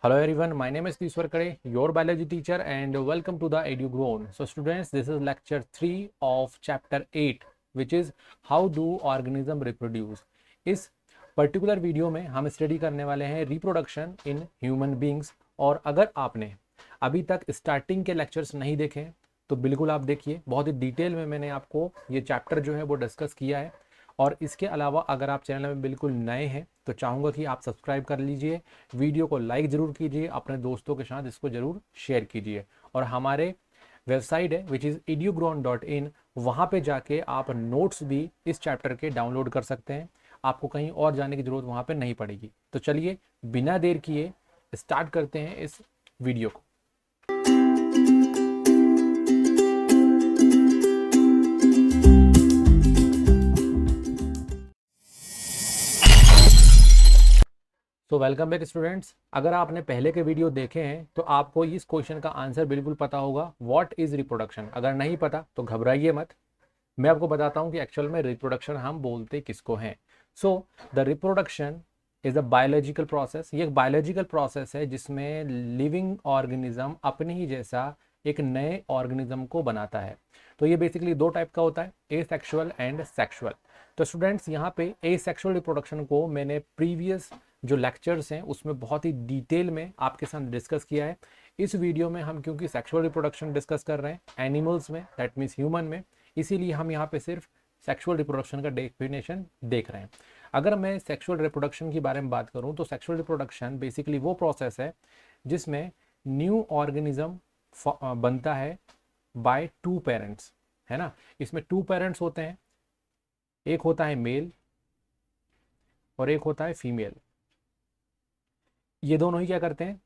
Hello everyone, my name is Teeswar Kade, your biology teacher, and welcome to the EduGrown. So students, this is lecture 3 of chapter 8, which is how do organism reproduce. इस particular video में हम study करने वाले हैं reproduction in human beings. और अगर आपने अभी तक स्टार्टिंग के लेक्चर्स नहीं देखे तो बिल्कुल आप देखिए, बहुत ही डिटेल में मैंने आपको ये चैप्टर जो है वो डिस्कस किया है। और इसके अलावा अगर आप चैनल में बिल्कुल नए हैं तो चाहूँगा कि आप सब्सक्राइब कर लीजिए, वीडियो को लाइक ज़रूर कीजिए, अपने दोस्तों के साथ इसको ज़रूर शेयर कीजिए। और हमारे वेबसाइट है विच इज़ edugrown.in, वहाँ पे जाके आप नोट्स भी इस चैप्टर के डाउनलोड कर सकते हैं। आपको कहीं और जाने की ज़रूरत वहाँ पे नहीं पड़ेगी। तो चलिए बिना देर किए स्टार्ट करते हैं इस वीडियो को। तो वेलकम बैक स्टूडेंट्स। अगर आपने पहले के वीडियो देखे हैं तो आपको इस क्वेश्चन का आंसर बिल्कुल पता होगा, व्हाट इज रिप्रोडक्शन। अगर नहीं पता तो घबराइए मत, मैं आपको बताता हूं कि एक्चुअल में रिप्रोडक्शन हम बोलते किसको हैं। So the reproduction is a biological process. ये एक बायोलॉजिकल प्रोसेस है जिसमें लिविंग ऑर्गेनिज्म अपने ही जैसा एक नए ऑर्गेनिज्म को बनाता है। तो ये बेसिकली दो टाइप का होता है, एसेक्सुअल एंड सेक्सुअल। तो स्टूडेंट्स यहाँ पे एसेक्सुअल रिप्रोडक्शन को मैंने प्रीवियस जो लेक्चर्स हैं उसमें बहुत ही डिटेल में आपके साथ डिस्कस किया है। इस वीडियो में हम क्योंकि सेक्सुअल रिप्रोडक्शन डिस्कस कर रहे हैं एनिमल्स में, दैट मीन्स ह्यूमन में, इसीलिए हम यहाँ पे सिर्फ सेक्सुअल रिप्रोडक्शन का डेफिनेशन देख रहे हैं। अगर मैं सेक्सुअल रिप्रोडक्शन के बारे में बात करूँ तो सेक्सुअल रिप्रोडक्शन बेसिकली वो प्रोसेस है जिसमें न्यू ऑर्गेनिज्म बनता है बाय टू पेरेंट्स, है ना। इसमें टू पेरेंट्स होते हैं, एक होता है मेल और एक होता है फीमेल। ये दोनों ही क्या करते हैं,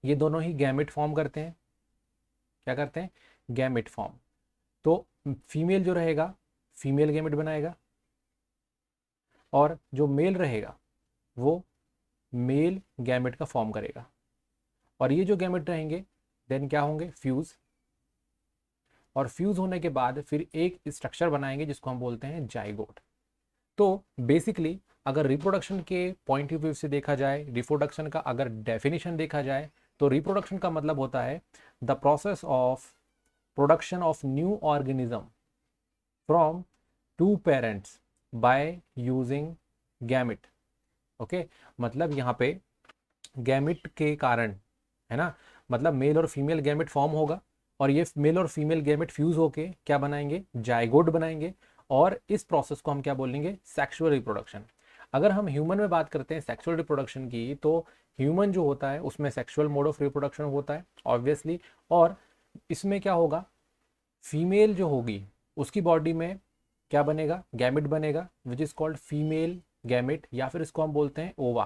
ये दोनों ही गैमेट फॉर्म करते हैं। क्या करते हैं? Gamete form. तो फीमेल जो रहेगा फीमेल गैमेट बनाएगा और जो मेल रहेगा वो मेल गैमेट का फॉर्म करेगा। और ये जो गैमेट रहेंगे देन क्या होंगे? फ्यूज। और फ्यूज होने के बाद फिर एक स्ट्रक्चर बनाएंगे जिसको हम बोलते हैं जाइगोट। तो बेसिकली अगर रिप्रोडक्शन के पॉइंट ऑफ व्यू से देखा जाए, रिप्रोडक्शन का अगर डेफिनेशन देखा जाए तो रिप्रोडक्शन का मतलब होता है the process of production of new organism from two parents by using gamete. Okay, मतलब यहाँ पे गैमेट के कारण, है ना, मतलब मेल और फीमेल गैमेट फॉर्म होगा और ये मेल और फीमेल गैमेट फ्यूज होके क्या बनाएंगे? जाइगोट बनाएंगे। और इस प्रोसेस को हम क्या बोलेंगे? Sexual reproduction. अगर हम ह्यूमन में बात करते हैं सेक्सुअल रिप्रोडक्शन की तो ह्यूमन जो होता है उसमें सेक्सुअल मोड ऑफ रिप्रोडक्शन होता है ऑब्वियसली। और इसमें क्या होगा? फीमेल जो होगी उसकी बॉडी में क्या बनेगा? गैमेट बनेगा which is called female gamete, या फिर इसको हम बोलते हैं ओवा।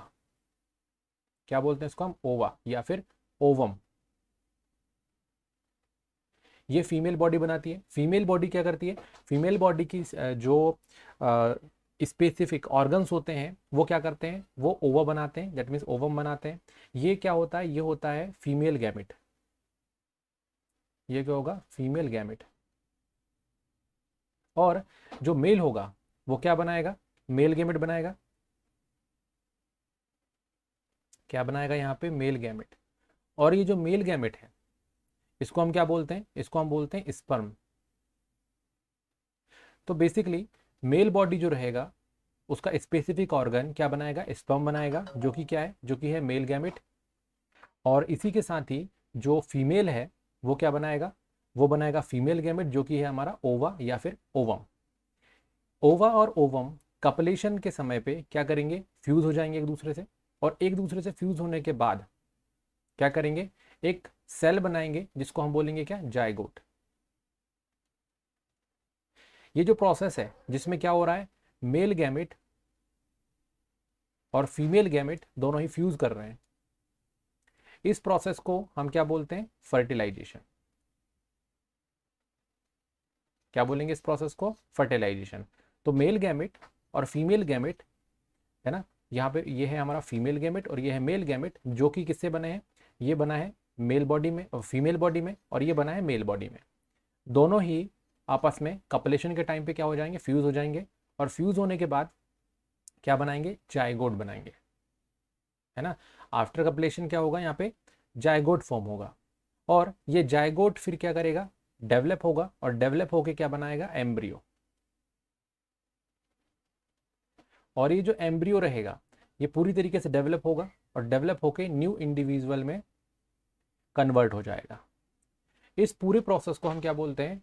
क्या बोलते हैं इसको हम? ओवा या फिर ओवम। ये फीमेल बॉडी बनाती है। फीमेल बॉडी क्या करती है? फीमेल बॉडी की जो स्पेसिफिक ऑर्गन्स होते हैं वो क्या करते हैं? वो ओवा बनाते हैं, दैट मीन्स ओवम बनाते हैं। ये क्या होता है? ये होता है फीमेल गैमेट। ये क्या होगा? Female gamete. और जो मेल होगा वो क्या बनाएगा? मेल गैमेट बनाएगा। क्या बनाएगा यहाँ पे? Male gamete. और ये जो मेल गैमेट है इसको हम क्या बोलते हैं? इसको हम बोलते हैं स्पर्म। तो बेसिकली मेल बॉडी जो रहेगा उसका स्पेसिफिक ऑर्गन क्या बनाएगा? स्पर्म बनाएगा, जो कि क्या है? जो कि है मेल गैमेट। और इसी के साथ ही जो फीमेल है वो क्या बनाएगा? वो बनाएगा फीमेल गैमेट, जो कि है हमारा ओवा या फिर ओवम। ओवा और ओवम कपलेशन के समय पे क्या करेंगे? फ्यूज हो जाएंगे एक दूसरे से। और एक दूसरे से फ्यूज होने के बाद क्या करेंगे? एक सेल बनाएंगे जिसको हम बोलेंगे क्या? जाइगोट। ये जो प्रोसेस है जिसमें क्या हो रहा है? मेल गैमेट और फीमेल गैमेट दोनों ही फ्यूज कर रहे हैं। इस प्रोसेस को हम क्या बोलते हैं? फर्टिलाइजेशन। क्या बोलेंगे इस प्रोसेस को? फर्टिलाइजेशन। तो मेल गैमेट और फीमेल गैमेट, है ना, यहाँ पे ये है हमारा फीमेल गैमेट और ये है मेल गैमेट, जो कि किससे बने हैं? ये बना है मेल बॉडी में और फीमेल बॉडी में, और ये बना है मेल बॉडी में। दोनों ही आपस में कपलेशन के टाइम पे क्या हो जाएंगे? फ्यूज हो जाएंगे। और फ्यूज होने के बाद क्या बनाएंगे? जाइगोट बनाएंगे, है ना। आफ्टर कपलेशन क्या होगा, यहाँ पे जायगोट फॉर्म होगा, और ये जायगोट फिर क्या करेगा, डेवलप होगा, और डेवलप होके क्या बनाएगा, एम्ब्रियो। और ये जो एम्ब्रियो रहेगा ये पूरी तरीके से डेवलप होगा, और डेवलप होके न्यू इंडिविजुअल में कन्वर्ट हो जाएगा। इस पूरे प्रोसेस को हम क्या बोलते हैं,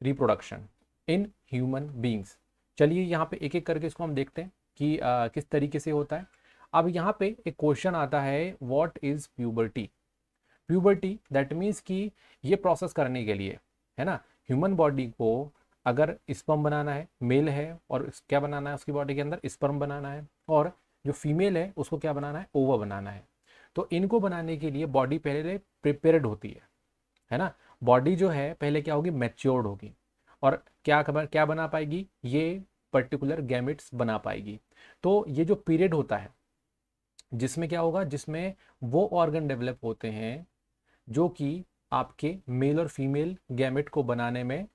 रिप्रोडक्शन इन ह्यूमन बींग्स। चलिए यहाँ पे एक एक करके इसको हम देखते हैं कि किस तरीके से होता है। अब यहाँ पे एक क्वेश्चन आता है, what is puberty. Puberty that means कि ये प्रोसेस करने के लिए, है ना, ह्यूमन बॉडी को अगर स्पर्म बनाना है, मेल है, और क्या बनाना है उसकी बॉडी के अंदर, स्पर्म बनाना है, और जो फीमेल है उसको क्या बनाना है, ओवा बनाना है। तो इनको बनाने के लिए बॉडी पहले प्रिपेयर्ड होती है ना। बॉडी जो है पहले क्या होगी, मैच्योर्ड होगी, और क्या बना पाएगी, ये पर्टिकुलर गैमेट्स बना पाएगी। तो ये जो पीरियड होता है जिसमें क्या होगा, जिसमें वो ऑर्गन डेवलप होते हैं जो कि आपके मेल और फीमेल गैमेट को बनाने में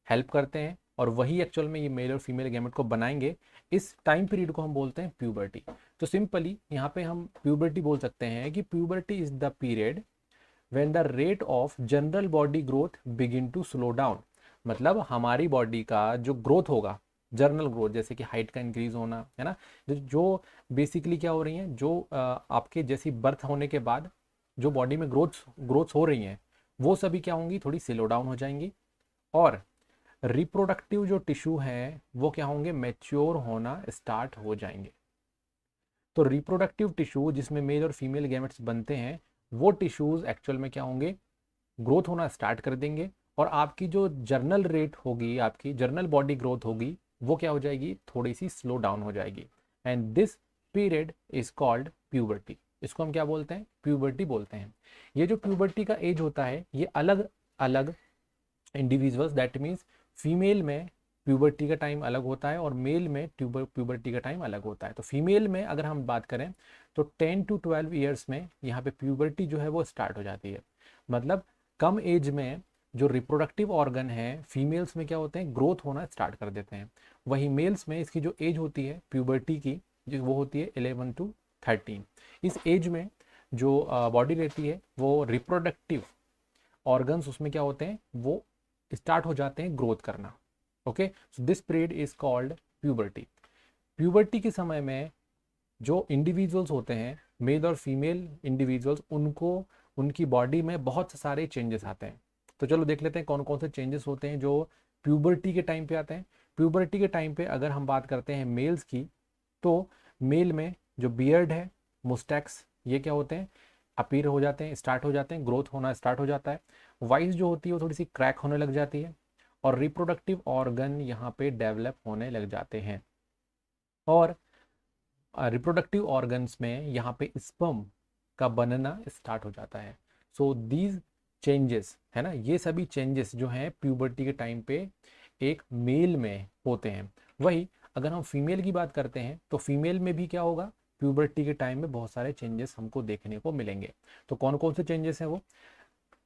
हेल्प करते हैं, और वही एक्चुअल में ये मेल और फीमेल गैमेट को बनाएंगे। इस टाइम पीरियड को हम बोलते हैं प्यूबर्टी। तो सिंपली यहाँ पे हम प्यूबर्टी बोल सकते हैं कि puberty is the period when the rate of general body growth begin to slow down. मतलब हमारी बॉडी का जो ग्रोथ होगा, जर्नल ग्रोथ, जैसे कि हाइट का इंक्रीज होना, है ना, जो बेसिकली क्या हो रही है, जो आपके जैसी बर्थ होने के बाद जो बॉडी में ग्रोथ हो रही हैं वो सभी क्या होंगी, थोड़ी स्लो डाउन हो जाएंगी, और रिप्रोडक्टिव जो टिश्यू हैं वो क्या होंगे, मैच्योर होना स्टार्ट हो जाएंगे। तो रिप्रोडक्टिव टिश्यू जिसमें मेल और फीमेल गैमेट्स बनते हैं, वो टिश्यूज एक्चुअल में क्या होंगे, ग्रोथ होना स्टार्ट कर देंगे, और आपकी जो जर्नल रेट होगी, आपकी जर्नल बॉडी ग्रोथ होगी, वो क्या हो जाएगी, थोड़ी सी स्लो डाउन हो जाएगी। And this period is called puberty. इसको हम क्या बोलते हैं, प्यूबर्टी बोलते हैं। ये जो प्यूबर्टी का एज होता है ये अलग अलग इंडिविजुअल्स, दैट मीन्स फीमेल में प्यूबर्टी का टाइम अलग होता है और मेल में प्यूबर्टी का टाइम अलग होता है। तो फीमेल में अगर हम बात करें तो 10 to 12 ईयर्स में यहाँ पे प्यूबर्टी जो है वो स्टार्ट हो जाती है। मतलब कम एज में जो रिप्रोडक्टिव ऑर्गन है फीमेल्स में क्या होते हैं, ग्रोथ होना स्टार्ट कर देते हैं। वही मेल्स में इसकी जो एज होती है प्यूबर्टी की, जो वो होती है 11 to 13। इस एज में जो बॉडी रहती है वो रिप्रोडक्टिव ऑर्गन्स उसमें क्या होते हैं, वो स्टार्ट हो जाते हैं ग्रोथ करना। Okay, so this period is called puberty. Puberty के समय में जो इंडिविजुअल्स होते हैं, मेल और फीमेल इंडिविजुअल्स, उनको उनकी बॉडी में बहुत सारे चेंजेस आते हैं। तो चलो देख लेते हैं कौन कौन से चेंजेस होते हैं जो प्यूबर्टी के टाइम पे आते हैं। प्यूबर्टी के टाइम पे अगर हम बात करते हैं मेल्स की, तो मेल में जो बियर्ड है, मुस्टैक्स, ये क्या होते हैं, अपीयर हो जाते हैं, स्टार्ट हो जाते हैं, ग्रोथ होना स्टार्ट हो जाता है। वॉइस जो होती है वो थोड़ी सी क्रैक होने लग जाती है, और रिप्रोडक्टिव ऑर्गन यहाँ पे डेवलप होने लग जाते हैं, और रिप्रोडक्टिव ऑर्गन्स में यहाँ पे स्पर्म का बनना स्टार्ट हो जाता है। सो दीज चेंजेस, है ना, ये सभी चेंजेस जो हैं प्यूबर्टी के टाइम पे एक मेल में होते हैं। वही अगर हम फीमेल की बात करते हैं तो फीमेल में भी क्या होगा, प्यूबर्टी के टाइम में बहुत सारे चेंजेस हमको देखने को मिलेंगे। तो कौन कौन से चेंजेस हैं वो,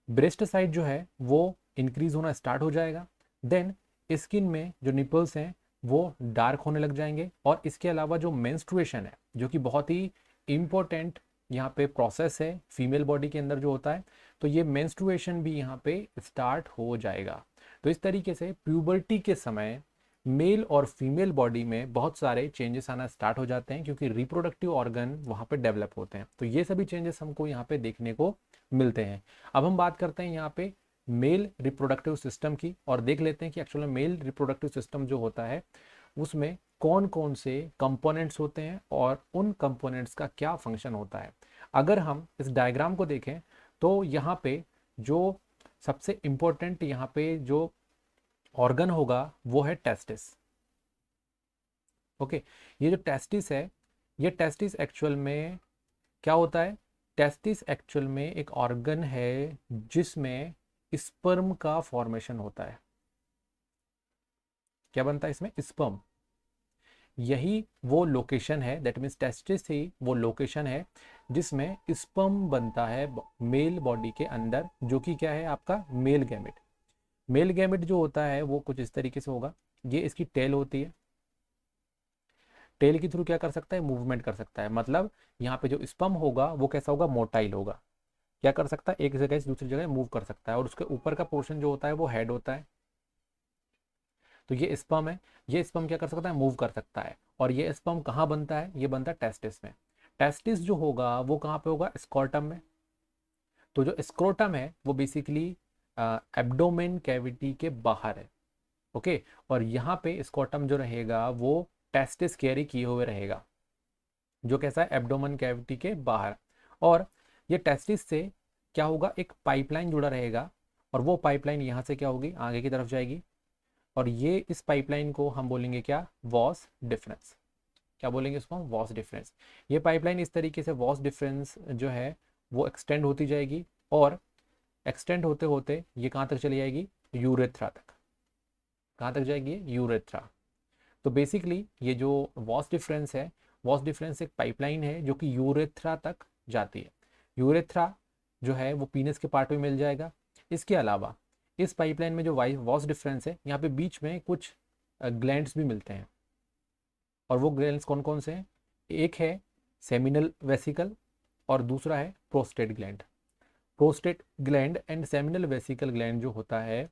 ब्रेस्ट साइड जो है वो इंक्रीज होना स्टार्ट हो जाएगा। देन स्किन में जो निपल्स हैं वो डार्क होने लग जाएंगे, और इसके अलावा जो मेंस्ट्रुएशन है, जो कि बहुत ही इम्पोर्टेंट यहाँ पे प्रोसेस है फीमेल बॉडी के अंदर जो होता है, तो ये मेंस्ट्रुएशन भी यहाँ पे स्टार्ट हो जाएगा। तो इस तरीके से प्यूबर्टी के समय मेल और फीमेल बॉडी में बहुत सारे चेंजेस आना स्टार्ट हो जाते हैं, क्योंकि रिप्रोडक्टिव ऑर्गन वहाँ पे डेवलप होते हैं। तो ये सभी चेंजेस हमको यहाँ पे देखने को मिलते हैं। अब हम बात करते हैं यहाँ पे मेल रिप्रोडक्टिव सिस्टम की, और देख लेते हैं कि एक्चुअली मेल रिप्रोडक्टिव सिस्टम जो होता है उसमें कौन कौन से कंपोनेंट्स होते हैं और उन कंपोनेंट्स का क्या फंक्शन होता है। अगर हम इस डायग्राम को देखें तो यहाँ पे जो सबसे इम्पोर्टेंट यहाँ पे जो ऑर्गन होगा वो है टेस्टिस। ओके, ये जो टेस्टिस है, ये टेस्टिस एक्चुअल में क्या होता है, टेस्टिस एक्चुअल में एक ऑर्गन है जिसमें स्पर्म का फॉर्मेशन होता है। क्या बनता है इसमें, स्पर्म। यही वो लोकेशन है, दैट मीन्स टेस्टिस ही वो लोकेशन है जिसमें स्पर्म बनता है मेल बॉडी के अंदर, जो कि क्या है आपका मेल गैमेट। मेल गैमेट जो होता है वो कुछ इस तरीके से होगा, ये इसकी टेल होती है। टेल के थ्रू क्या कर सकता है, मूवमेंट कर सकता है। मतलब यहाँ पे जो स्पर्म होगा वो कैसा होगा, मोटाइल होगा, क्या कर सकता है, एक जगह से दूसरी जगह मूव कर सकता है, और उसके ऊपर का पोर्शन जो होता है वो हेड होता है। तो ये स्पर्म है, ये स्पर्म क्या कर सकता है, मूव कर सकता है। और ये स्पर्म कहाँ बनता है, ये बनता है टेस्टिस में। टेस्टिस जो होगा वो कहाँ पे होगा, स्कॉर्टम में। तो जो स्क्रोटम है वो बेसिकली एब्डोमेन कैविटी के बाहर है। ओके, और यहाँ पे स्कॉटम जो रहेगा वो टेस्टिस कैरी किए हुए रहेगा, जो कैसा है, एब्डोमेन कैविटी के बाहर। और ये टेस्टिस से क्या होगा, एक पाइपलाइन जुड़ा रहेगा, और वो पाइपलाइन यहाँ से क्या होगी, आगे की तरफ जाएगी, और ये इस पाइपलाइन को हम बोलेंगे क्या, वॉस डिफरेंस। क्या बोलेंगे इसको हम, वॉस डिफरेंस। ये पाइपलाइन इस तरीके से वॉस डिफरेंस जो है वो एक्सटेंड होती जाएगी, और एक्सटेंड होते होते ये कहाँ तक चली जाएगी, यूरेथ्रा तक। कहाँ तक जाएगी, यूरेथ्रा। तो बेसिकली ये जो वॉस डिफरेंस है, वॉस डिफरेंस एक पाइपलाइन है जो कि यूरेथ्रा तक जाती है। यूरेथ्रा जो है वो पीनस के पार्ट में मिल जाएगा। इसके अलावा इस पाइपलाइन में जो वॉस डिफरेंस है, यहाँ पे बीच में कुछ ग्लैंड्स भी मिलते हैं, और वो ग्लैंड्स कौन कौन से हैं, एक है सेमिनल वेसिकल, और दूसरा है prostate gland. Prostate gland and seminal vesicle gland जो होता है,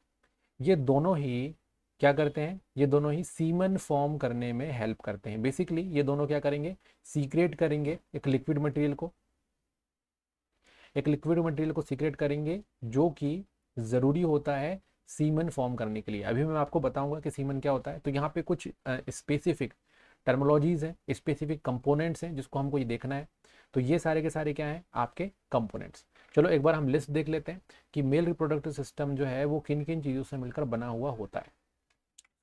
ये दोनों ही क्या करते हैं, ये दोनों ही सीमन फॉर्म करने में हेल्प करते हैं। बेसिकली ये दोनों क्या करेंगे, सीक्रेट करेंगे एक लिक्विड मटेरियल को, एक लिक्विड मटेरियल को सीक्रेट करेंगे, जो कि ज़रूरी होता है सीमन फॉर्म करने के लिए। अभी मैं आपको बताऊंगा कि सीमन क्या होता है। तो यहाँ पे कुछ स्पेसिफिक टर्मोलॉजीज हैं, स्पेसिफिक कंपोनेंट्स हैं, जिसको हमको ये देखना है। तो ये सारे के सारे क्या हैं, आपके कंपोनेंट्स। चलो एक बार हम लिस्ट देख लेते हैं कि मेल रिप्रोडक्टिव सिस्टम जो है वो किन किन चीज़ों से मिलकर बना हुआ होता है।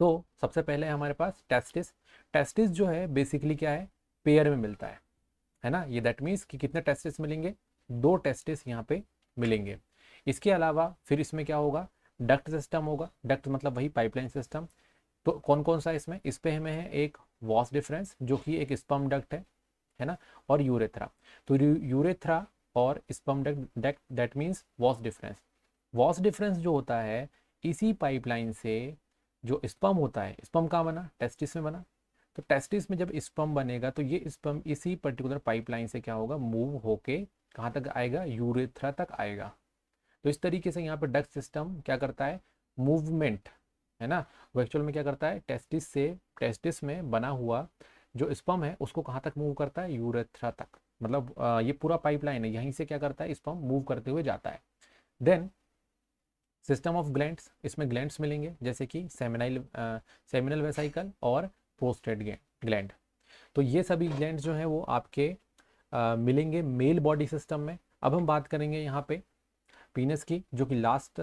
तो सबसे पहले हमारे पास टेस्टिस। टेस्टिस जो है बेसिकली क्या है, पेयर में मिलता है ना। ये दैट मीन्स कि कितने टेस्टिस मिलेंगे, 2 टेस्टिस यहाँ पे मिलेंगे। इसके अलावा फिर इसमें क्या होगा, डक्ट सिस्टम होगा। डक्ट मतलब वही पाइपलाइन सिस्टम। तो कौन कौन सा इसमें, इस पे हमें है एक वॉस डिफरेंस जो कि एक स्पर्म डक्ट है ना, और यूरेथ्रा। तो यूरेथ्रा और sperm duct that means was difference. Was difference जो होता है, इसी पाइपलाइन से जो स्पर्म होता है, स्पर्म कहाँ बना, टेस्टिस में बना। तो टेस्टिस में जब स्पर्म बनेगा तो ये स्पर्म इसी पर्टिकुलर पाइपलाइन से क्या होगा, मूव होके कहाँ तक आएगा, यूरेथ्रा तक आएगा। तो इस तरीके से यहाँ पर डक्ट सिस्टम क्या करता है, मूवमेंट, है ना। वो एक्चुअल में क्या करता है, टेस्टिस से, टेस्टिस में बना हुआ जो स्पर्म है उसको कहाँ तक मूव करता है, यूरेथ्रा तक। मतलब ये पूरा पाइपलाइन है, यहीं से क्या करता है, स्पर्म मूव करते हुए जाता है। देन सिस्टम ऑफ ग्लैंड्स, इसमें ग्लैंड्स मिलेंगे जैसे कि सेमिनल वेसाइकल और प्रोस्टेट ग्लैंड। तो ये सभी ग्लैंड्स जो हैं वो आपके मिलेंगे मेल बॉडी सिस्टम में। अब हम बात करेंगे यहाँ पे पीनस की, जो कि लास्ट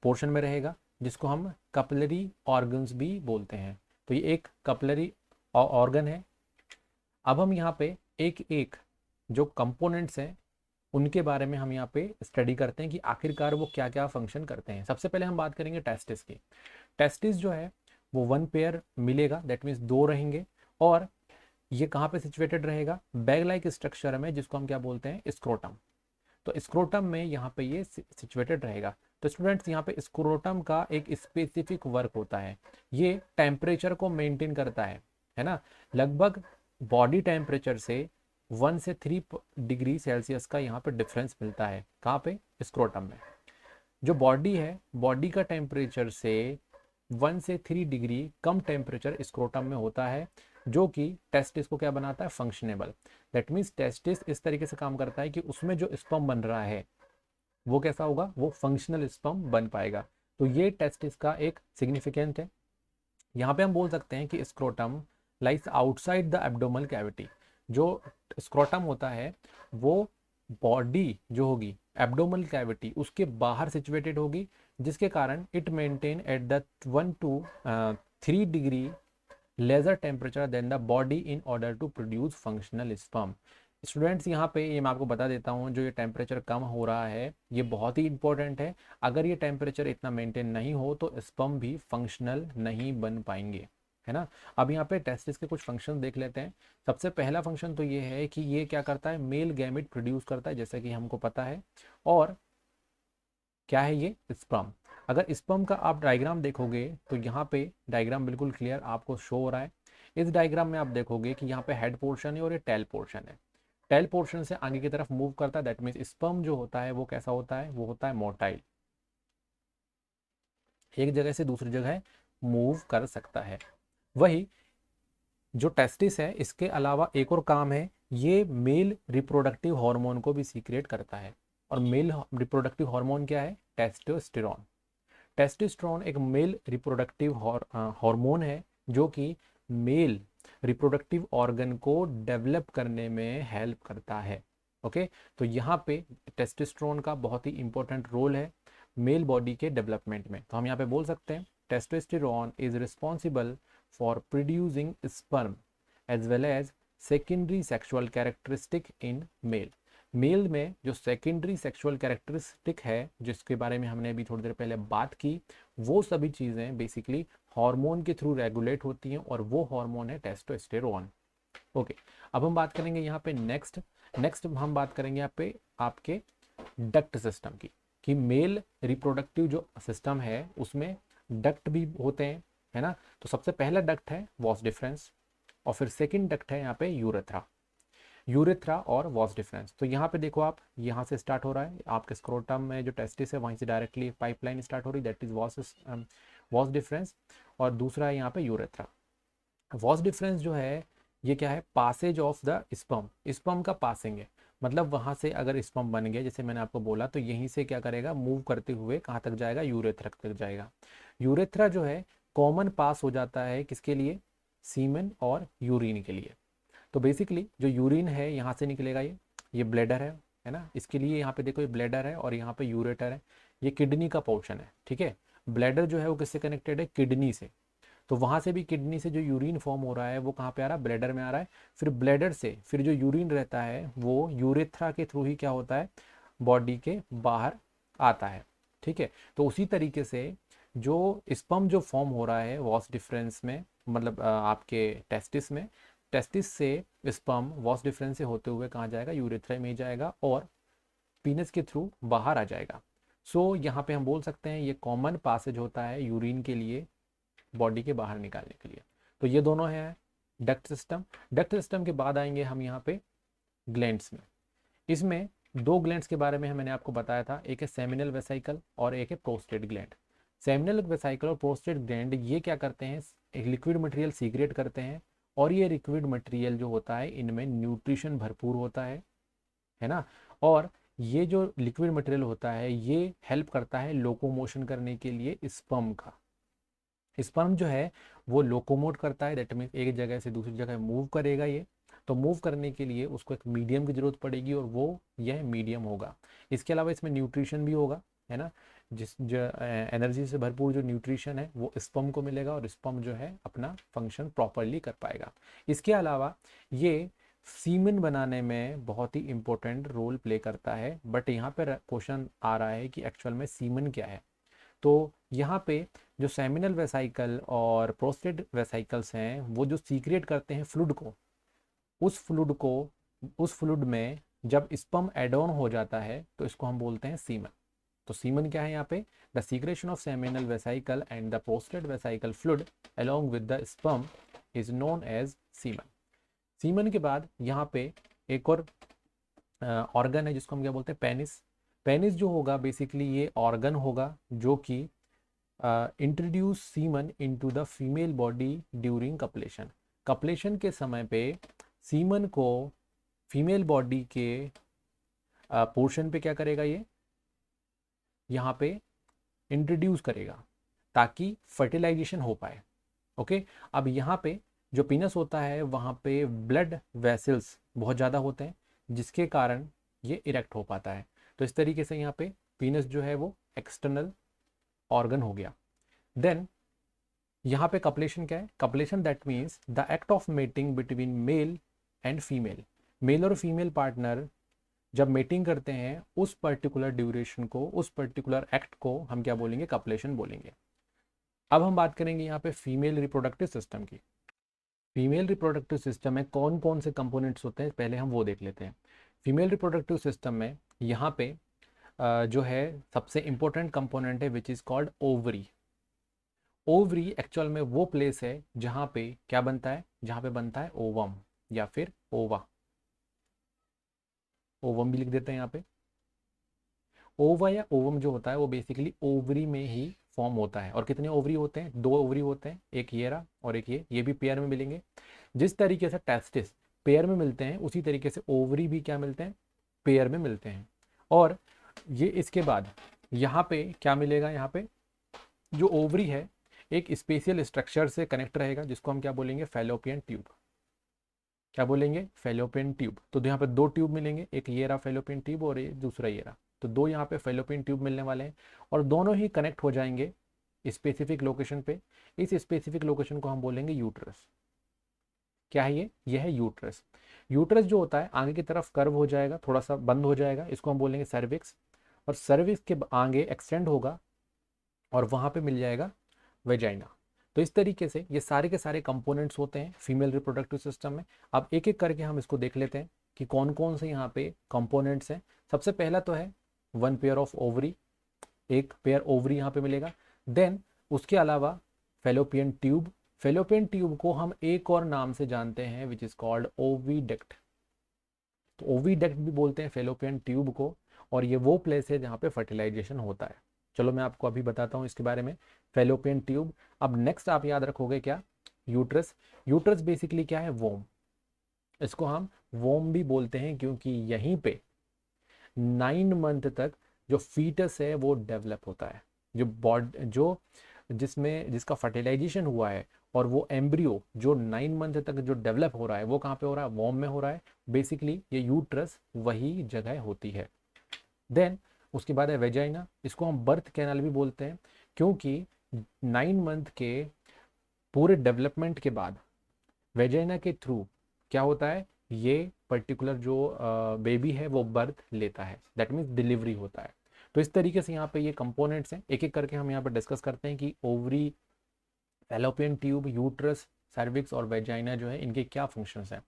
पोर्शन में रहेगा, जिसको हम कपलरी ऑर्गन्स भी बोलते हैं। तो ये एक कपलरी ऑर्गन है। अब हम यहाँ पे एक एक जो कंपोनेंट्स हैं उनके बारे में हम यहाँ पे स्टडी करते हैं कि आखिरकार वो क्या क्या फंक्शन करते हैं। सबसे पहले हम बात करेंगे टेस्टिस की। टेस्टिस जो है वो 1 पेयर मिलेगा, दैट मीन्स 2 रहेंगे, और ये कहाँ पे सिचुएटेड रहेगा, बैग लाइक स्ट्रक्चर में, जिसको हम क्या बोलते हैं, स्क्रोटम। तो स्क्रोटम में यहाँ पे ये सिचुएटेड रहेगा। तो स्टूडेंट्स यहाँ पे स्क्रोटम का एक स्पेसिफिक वर्क होता है, ये टेम्परेचर को मेंटेन करता है ना। लगभग बॉडी टेम्परेचर से 1 से 3 डिग्री सेल्सियस का यहाँ पे डिफरेंस मिलता है, कहाँ पे, स्क्रोटम में। जो बॉडी है, बॉडी का टेम्परेचर से 1 से 3 डिग्री कम टेम्परेचर स्क्रोटम में होता है, जो कि टेस्टिस को क्या बनाता है, फंक्शनेबल। दैट मीन्स टेस्टिस इस तरीके से काम करता है कि उसमें जो स्पर्म बन रहा है वो कैसा होगा, वो फंक्शनल स्पर्म बन पाएगा। तो ये टेस्टिस का एक सिग्निफिकेंट है। यहाँ पे हम बोल सकते हैं कि scrotum lies outside the abdominal cavity. जो स्क्रोटम होता है वो बॉडी जो होगी, एब्डोमिनल कैविटी उसके बाहर सिचुएटेड होगी, जिसके कारण it maintain at the 1 to 3 degree lesser temperature than the body in order to produce functional sperm. Students यहाँ पे ये मैं आपको बता देता हूँ, जो ये टेम्परेचर कम हो रहा है ये बहुत ही इंपॉर्टेंट है। अगर ये टेम्परेचर इतना मेंटेन नहीं हो तो स्पर्म भी फंक्शनल नहीं बन पाएंगे, है ना। अब यहाँ पे टेस्टिस के कुछ फंक्शन देख लेते हैं। सबसे पहला फंक्शन तो ये है कि ये क्या करता है, मेल गैमेट प्रोड्यूस करता है, जैसे कि हमको पता है। और क्या है ये, स्पर्म। अगर स्पर्म का आप डायग्राम देखोगे तो यहाँ पे डायग्राम बिल्कुल क्लियर आपको शो हो रहा है। इस डायग्राम में आप देखोगे कि यहाँ पे हेड पोर्शन है और ये टेल पोर्शन है। टेल पोर्शन से आगे की तरफ मूव करता है, दैट मीन्स स्पर्म जो होता है वो कैसा होता है, वो होता है मोटाइल, एक जगह से दूसरी जगह मूव कर सकता है। वही जो टेस्टिस है, इसके अलावा एक और काम है, ये मेल रिप्रोडक्टिव हार्मोन को भी सीक्रेट करता है। और मेल रिप्रोडक्टिव हार्मोन क्या है, टेस्टोस्टेरोन। टेस्टोस्टेरोन एक मेल रिप्रोडक्टिव हार्मोन है जो कि मेल रिप्रोडक्टिव ऑर्गन को डेवलप करने में हेल्प करता है। ओके, तो यहाँ पे टेस्टोस्टेरोन का बहुत ही इंपॉर्टेंट रोल है मेल बॉडी के डेवलपमेंट में। तो हम यहाँ पे बोल सकते हैं testosterone is responsible for producing sperm as well as secondary sexual characteristic in male. Male में जो सेकेंडरी सेक्सुअल कैरेक्टरिस्टिक है, जिसके बारे में हमने अभी थोड़ी देर पहले बात की, वो सभी चीज़ें बेसिकली हार्मोन के थ्रू रेगुलेट होती हैं और वो हार्मोन है टेस्टोस्टेरोन। ओके, अब हम बात करेंगे यहाँ पे नेक्स्ट हम बात करेंगे यहाँ पे आपके डक्ट सिस्टम की, कि मेल रिप्रोडक्टिव जो सिस्टम है उसमें डक्ट भी होते हैं, है ना। तो सबसे पहला डक्ट है वॉस डिफरेंस, और फिर सेकंड डक्ट है यहाँ पे यूरेथ्रा और वॉस डिफरेंस। तो यहाँ पे देखो आप, यहाँ से स्टार्ट हो रहा है आपके स्क्रोटम में जो टेस्टिस है, वहीं से डायरेक्टली पाइपलाइन स्टार्ट हो रही, दैट इज वॉस डिफरेंस, और दूसरा है यहाँ पे यूरेथ्रा। वॉस डिफरेंस जो है ये क्या है, पासेज ऑफ द स्पर्म का पासिंग है। मतलब वहां से अगर स्पर्म बन गया, जैसे मैंने आपको बोला, तो यहीं से क्या करेगा, मूव करते हुए कहाँ तक जाएगा, यूरेथ्रा तक जाएगा। यूरेथ्रा जो है कॉमन पास हो जाता है किसके लिए, सीमेन और यूरिन के लिए। तो बेसिकली जो यूरिन है यहाँ से निकलेगा, ये ब्लैडर है ना, इसके लिए यहाँ पे देखो ये ब्लैडर है और यहाँ पे यूरेटर है, ये किडनी का पोर्शन है, ठीक है। ब्लैडर जो है वो किससे कनेक्टेड है, किडनी से। तो वहां से भी किडनी से जो यूरिन फॉर्म हो रहा है वो कहाँ पे आ रहा है, ब्लैडर में आ रहा है। फिर ब्लैडर से फिर जो यूरिन रहता है वो यूरेथ्रा के थ्रू ही क्या होता है, बॉडी के बाहर आता है, ठीक है। तो उसी तरीके से जो स्पर्म जो फॉर्म हो रहा है वॉस डिफरेंस में, मतलब आपके टेस्टिस से स्पर्म वॉस डिफरेंस से होते हुए कहाँ जाएगा, यूरेथ्रा में ही जाएगा और पीनस के थ्रू बाहर आ जाएगा। सो यहाँ पे हम बोल सकते हैं ये कॉमन पासेज होता है यूरिन के लिए बॉडी के बाहर निकालने के लिए। तो ये दोनों हैं डक्ट सिस्टम के बाद आएंगे हम यहाँ पे ग्लैंड्स में। इसमें दो ग्लैंड्स के बारे में मैंने आपको बताया था, एक है सेमिनल वेसाइकल और एक है प्रोस्टेट ग्लैंड। सेमिनल वेसाइकल और प्रोस्टेट ग्लैंड ये क्या करते हैं, एक लिक्विड मटेरियल सीक्रेट करते हैं, और ये लिक्विड मटेरियल जो होता है इनमें न्यूट्रिशन भरपूर होता है ना। और ये जो लिक्विड मटेरियल होता है ये हेल्प करता है लोकोमोशन करने के लिए स्पर्म का। स्पर्म जो है वो लोकोमोट करता है, दैट मीन्स एक जगह से दूसरी जगह मूव करेगा ये। तो मूव करने के लिए उसको एक मीडियम की जरूरत पड़ेगी और वो यह मीडियम होगा। इसके अलावा इसमें न्यूट्रिशन भी होगा, है ना, जिस जो एनर्जी से भरपूर जो न्यूट्रिशन है वो स्पर्म को मिलेगा और स्पर्म जो है अपना फंक्शन प्रॉपरली कर पाएगा। इसके अलावा ये सीमेन बनाने में बहुत ही इंपॉर्टेंट रोल प्ले करता है। बट यहाँ पर क्वेश्चन आ रहा है कि एक्चुअल में सीमेन क्या है। तो यहाँ पे जो सेमिनल वेसाइकल और प्रोस्टेट वेसाइकल्स हैं वो जो सीक्रेट करते हैं फ्लूइड को, उस फ्लूइड में जब स्पर्म एड ऑन हो जाता है तो इसको हम बोलते हैं सीमन। तो सीमन क्या है यहाँ पे, the secretion of seminal vesicle and the prostate vesicle fluid along with the sperm is known as semen. Semen के बाद यहाँ पे एक और ऑर्गन है जिसको हम क्या बोलते हैं, पेनिस। पेनिस जो होगा बेसिकली ये ऑर्गन होगा जो कि introduce semen into the female body during copulation. Copulation के समय पे सीमन को फीमेल बॉडी के पोर्शन पे क्या करेगा, ये यहाँ पे इंट्रोड्यूस करेगा ताकि फर्टिलाइजेशन हो पाए। ओके, अब यहाँ पे जो पीनस होता है वहाँ पे ब्लड वेसल्स बहुत ज़्यादा होते हैं जिसके कारण ये इरेक्ट हो पाता है। तो इस तरीके से यहाँ पे पीनस जो है वो एक्सटर्नल ऑर्गन हो गया। देन यहाँ पे कपलेशन क्या है, copulation that means the act of mating between male and female. Male और फीमेल पार्टनर जब मेटिंग करते हैं उस पर्टिकुलर ड्यूरेशन को, उस पर्टिकुलर एक्ट को हम क्या बोलेंगे, कपलेशन बोलेंगे। अब हम बात करेंगे यहाँ पे फीमेल रिप्रोडक्टिव सिस्टम की। फीमेल रिप्रोडक्टिव सिस्टम में कौन कौन से कंपोनेंट्स होते हैं पहले हम वो देख लेते हैं। फीमेल रिप्रोडक्टिव सिस्टम में यहाँ पे जो है सबसे इंपॉर्टेंट कंपोनेंट है which is called ovary. Ovary actual में वो प्लेस है जहां पे क्या बनता है, जहां पे बनता है ओवम या फिर ओवा। ओवम भी लिख देते हैं यहाँ पे। ओवा या ओवम जो होता है वो बेसिकली ओवरी में ही फॉर्म होता है। और कितने ओवरी होते हैं, 2 ओवरी होते हैं, एक ये रहा और एक ये भी पेयर में मिलेंगे। जिस तरीके से टेस्टिस पेयर में मिलते हैं उसी तरीके से ओवरी भी क्या मिलते हैं, पेयर में मिलते हैं। और ये इसके बाद यहाँ पे क्या मिलेगा, यहाँ पे जो ओवरी है एक स्पेशल स्ट्रक्चर से कनेक्ट रहेगा जिसको हम क्या बोलेंगे, फैलोपियन ट्यूब। क्या बोलेंगे, फैलोपियन ट्यूब। तो यहाँ पे 2 ट्यूब मिलेंगे, एक ये रहा फैलोपियन ट्यूब और ये दूसरा ये रहा। तो 2 यहाँ पे फैलोपियन ट्यूब मिलने वाले हैं और दोनों ही कनेक्ट हो जाएंगे स्पेसिफिक लोकेशन पे। इस स्पेसिफिक लोकेशन को हम बोलेंगे यूट्रस। क्या है ये है यूट्रस। यूट्रस जो होता है आगे की तरफ कर्व हो जाएगा, थोड़ा सा बंद हो जाएगा, इसको हम बोलेंगे सर्विक्स। और सर्विक्स के आगे एक्सटेंड होगा और वहां पे मिल जाएगा वेजाइना। तो इस तरीके से ये सारे के सारे कंपोनेंट्स होते हैं फीमेल रिप्रोडक्टिव सिस्टम में। अब एक एक करके हम इसको देख लेते हैं कि कौन कौन से यहाँ पे कंपोनेंट्स हैं। सबसे पहला तो है 1 पेयर ऑफ ओवरी, एक पेयर ओवरी यहाँ पे मिलेगा। देन उसके अलावा फेलोपियन ट्यूब। फेलोपियन ट्यूब को हम एक और नाम से जानते हैं विच इज कॉल्ड ओविडक्ट। तो ओविडक्ट भी बोलते हैं फेलोपियन ट्यूब को। और ये वो प्लेस है जहाँ पे फर्टिलाइजेशन होता है। चलो मैं आपको अभी बताता हूँ इसके बारे में, फेलोपियन ट्यूब। अब नेक्स्ट आप याद रखोगे क्या, यूट्रस। यूट्रस बेसिकली क्या है, वोम। इसको हम वोम भी बोलते हैं क्योंकि यहीं पे 9 मंथ तक जो फीटस है वो डेवलप होता है। जो जिसका फर्टिलाइजेशन हुआ है और वो एम्ब्रियो जो 9 मंथ तक जो डेवलप हो रहा है वो कहाँ पे हो रहा है, वॉम में हो रहा है। बेसिकली ये यूट्रस वही जगह होती है। देन उसके बाद है वेजाइना। इसको हम बर्थ कैनाल भी बोलते हैं क्योंकि 9 मंथ के पूरे डेवलपमेंट के बाद वेजाइना के थ्रू क्या होता है, ये पर्टिकुलर जो बेबी है वो बर्थ लेता है, दैट मीन्स डिलीवरी होता है। तो इस तरीके से यहाँ पे ये कंपोनेंट्स हैं, एक एक करके हम यहाँ पे डिस्कस करते हैं कि ovary, fallopian tube, uterus, cervix और वेजाइना जो है इनके क्या फंक्शंस हैं।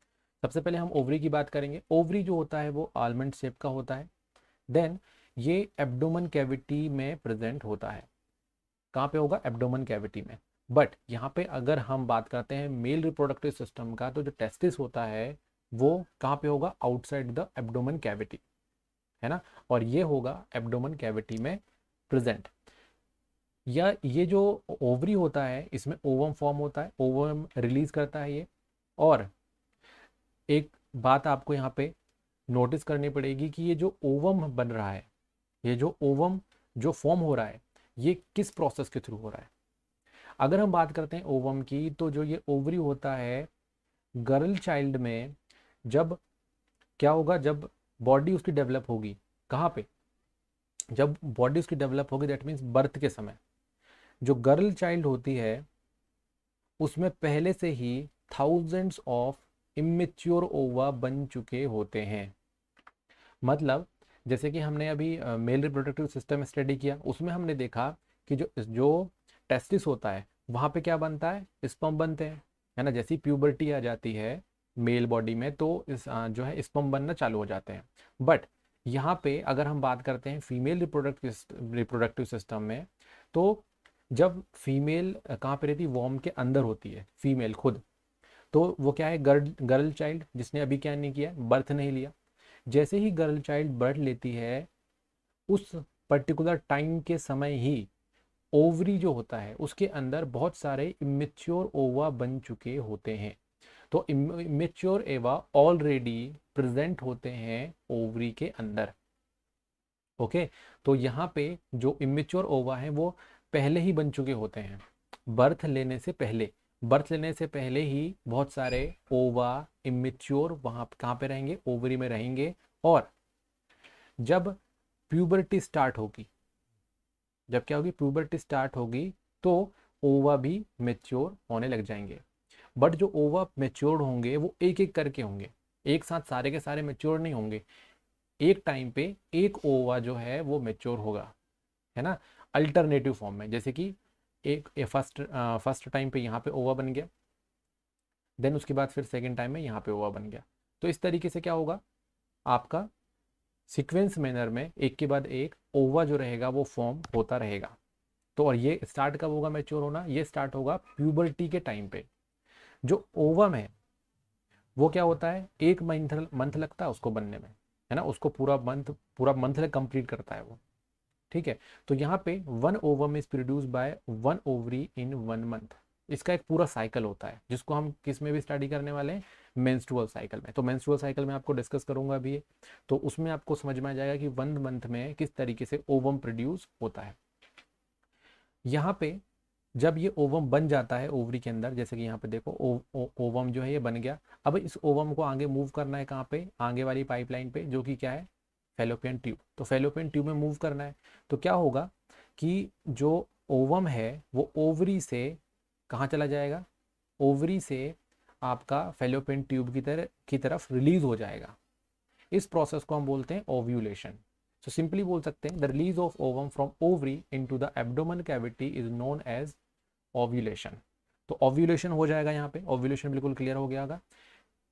सबसे पहले हम ओवरी की बात करेंगे। ओवरी जो होता है वो आलमंड शेप का होता है। देन ये एब्डोमेन कैविटी में प्रेजेंट होता है। कहाँ पे होगा, एब्डोमेन कैविटी में। बट यहाँ पे अगर हम बात करते हैं मेल रिप्रोडक्टिव सिस्टम का, तो जो टेस्टिस होता है वो कहाँ पे होगा, आउटसाइड द एब्डोमेन कैविटी, है ना। और ये होगा एब्डोमेन कैविटी में प्रेजेंट। या ये जो ओवरी होता है इसमें ओवम फॉर्म होता है, ओवम रिलीज करता है ये। और एक बात आपको यहाँ पे नोटिस करनी पड़ेगी कि ये जो ओवम बन रहा है, ये जो ओवम जो फॉर्म हो रहा है ये किस प्रोसेस के थ्रू हो रहा है। अगर हम बात करते हैं ओवम की, तो जो ये ओवरी होता है गर्ल चाइल्ड में, जब क्या होगा, जब बॉडी उसकी डेवलप होगी, कहाँ पे, जब बॉडी उसकी डेवलप होगी दैट मीन्स बर्थ के समय, जो गर्ल चाइल्ड होती है उसमें पहले से ही थाउजेंड्स ऑफ इमेच्योर ओवा बन चुके होते हैं। मतलब जैसे कि हमने अभी मेल रिप्रोडक्टिव सिस्टम स्टडी किया, उसमें हमने देखा कि जो टेस्टिस होता है वहाँ पे क्या बनता है, स्पर्म बनते हैं, है ना। जैसी प्यूबर्टी आ जाती है मेल बॉडी में तो जो है स्पर्म बनना चालू हो जाते हैं। बट यहाँ पे अगर हम बात करते हैं फीमेल रिप्रोडक्टिव सिस्टम में, तो जब फीमेल कहाँ पे रहती है, वॉर्म के अंदर होती है फीमेल खुद। तो वो क्या है, गर्ल चाइल्ड जिसने अभी क्या नहीं किया, बर्थ नहीं लिया। जैसे ही गर्ल चाइल्ड बर्थ लेती है उस पर्टिकुलर टाइम के समय ही ओवरी जो होता है उसके अंदर बहुत सारे इमेच्योर ओवा बन चुके होते हैं। तो इमेच्योर एवा ऑलरेडी प्रेजेंट होते हैं ओवरी के अंदर। ओके, तो यहाँ पे जो इमेच्योर ओवा है वो पहले ही बन चुके होते हैं, बर्थ लेने से पहले। बर्थ लेने से पहले ही बहुत सारे ओवा इमेच्योर वहाँ कहाँ पे रहेंगे, ओवरी में रहेंगे। और जब प्यूबर्टी स्टार्ट होगी, जब क्या होगी, प्यूबर्टी स्टार्ट होगी, तो ओवा भी मेच्योर होने लग जाएंगे। बट जो ओवा मेच्योर होंगे वो एक एक करके होंगे, एक साथ सारे के सारे मेच्योर नहीं होंगे। एक टाइम पे एक ओवा जो है वो मेच्योर होगा, है ना, अल्टरनेटिव फॉर्म में। जैसे कि एक फर्स्ट टाइम पे यहाँ पे ओवा बन गया, देन उसके बाद फिर सेकेंड टाइम में यहाँ पे ओवा बन गया। तो इस तरीके से क्या होगा, आपका सीक्वेंस मैनर में एक के बाद एक ओवा जो रहेगा वो फॉर्म होता रहेगा। तो और ये स्टार्ट कब होगा मैच्योर होना, ये स्टार्ट होगा प्यूबर्टी के टाइम पे। जो ओवम है वो क्या होता है, एक मंथ लगता है उसको बनने में, है ना, उसको पूरा मंथ कंप्लीट करता है वो, ठीक है। तो यहाँ पे one ovum is produce by one ovary in one month. इसका एक पूरा साइकिल होता है जिसको हम किस में भी स्टडी करने वाले हैं, मेंस्ट्रुअल साइकिल में। तो मेंस्ट्रुअल साइकिल में आपको डिस्कस करूंगा अभी ये, तो उसमें आपको समझ में आ जाएगा कि वन मंथ में किस तरीके से ओवम प्रोड्यूस होता है। यहाँ पे जब ये ओवम बन जाता है ओवरी के अंदर, जैसे कि यहाँ पे देखो ओवम जो है ये बन गया। अब इस ओवम को आगे मूव करना है कहाँ पे, आगे वाली पाइपलाइन पे, जो कि क्या है, फेलोपियन ट्यूब। तो फेलोपियन ट्यूब में मूव करना है, तो क्या होगा कि जो ओवम है वो ओवरी से कहाँ चला जाएगा, ओवरी से आपका फेलोपियन ट्यूब की तरफ रिलीज हो जाएगा। इस प्रोसेस को हम बोलते हैं ओव्यूलेशन। सो सिंपली बोल सकते हैं the release of ovum from ovary into the abdomen cavity is known as ovulation. तो ओव्यूलेशन हो जाएगा यहाँ पे, ओव्यूलेशन बिल्कुल क्लियर हो गया होगा।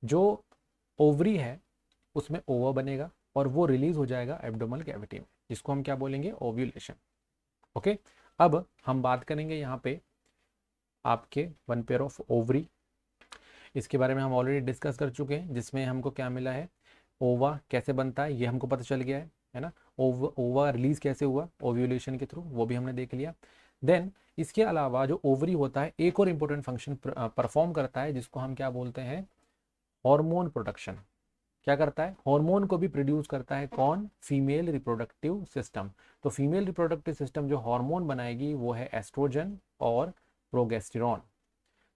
जो ओवरी है उसमें ओवा बनेगा और वो रिलीज हो जाएगा एब्डोमेनल कैविटी में, जिसको हम क्या बोलेंगे, ओव्यूलेशन। ओके, अब हम बात करेंगे यहाँ पे आपके वन पेयर ऑफ ओवरी। इसके बारे में हम ऑलरेडी डिस्कस कर चुके हैं, जिसमें हमको क्या मिला है, ओवा कैसे बनता है ये हमको पता चल गया है ना। ओवा रिलीज कैसे हुआ, ओव्यूलेशन के थ्रू, वो भी हमने देख लिया। देन इसके अलावा जो ओवरी होता है एक और इम्पोर्टेंट फंक्शन परफॉर्म करता है, जिसको हम क्या बोलते हैं, हार्मोन प्रोडक्शन। क्या करता है, हार्मोन को भी प्रोड्यूस करता है, कौन, फीमेल रिप्रोडक्टिव सिस्टम। तो फीमेल रिप्रोडक्टिव सिस्टम जो हार्मोन बनाएगी वो है एस्ट्रोजन और प्रोगेस्टेरॉन।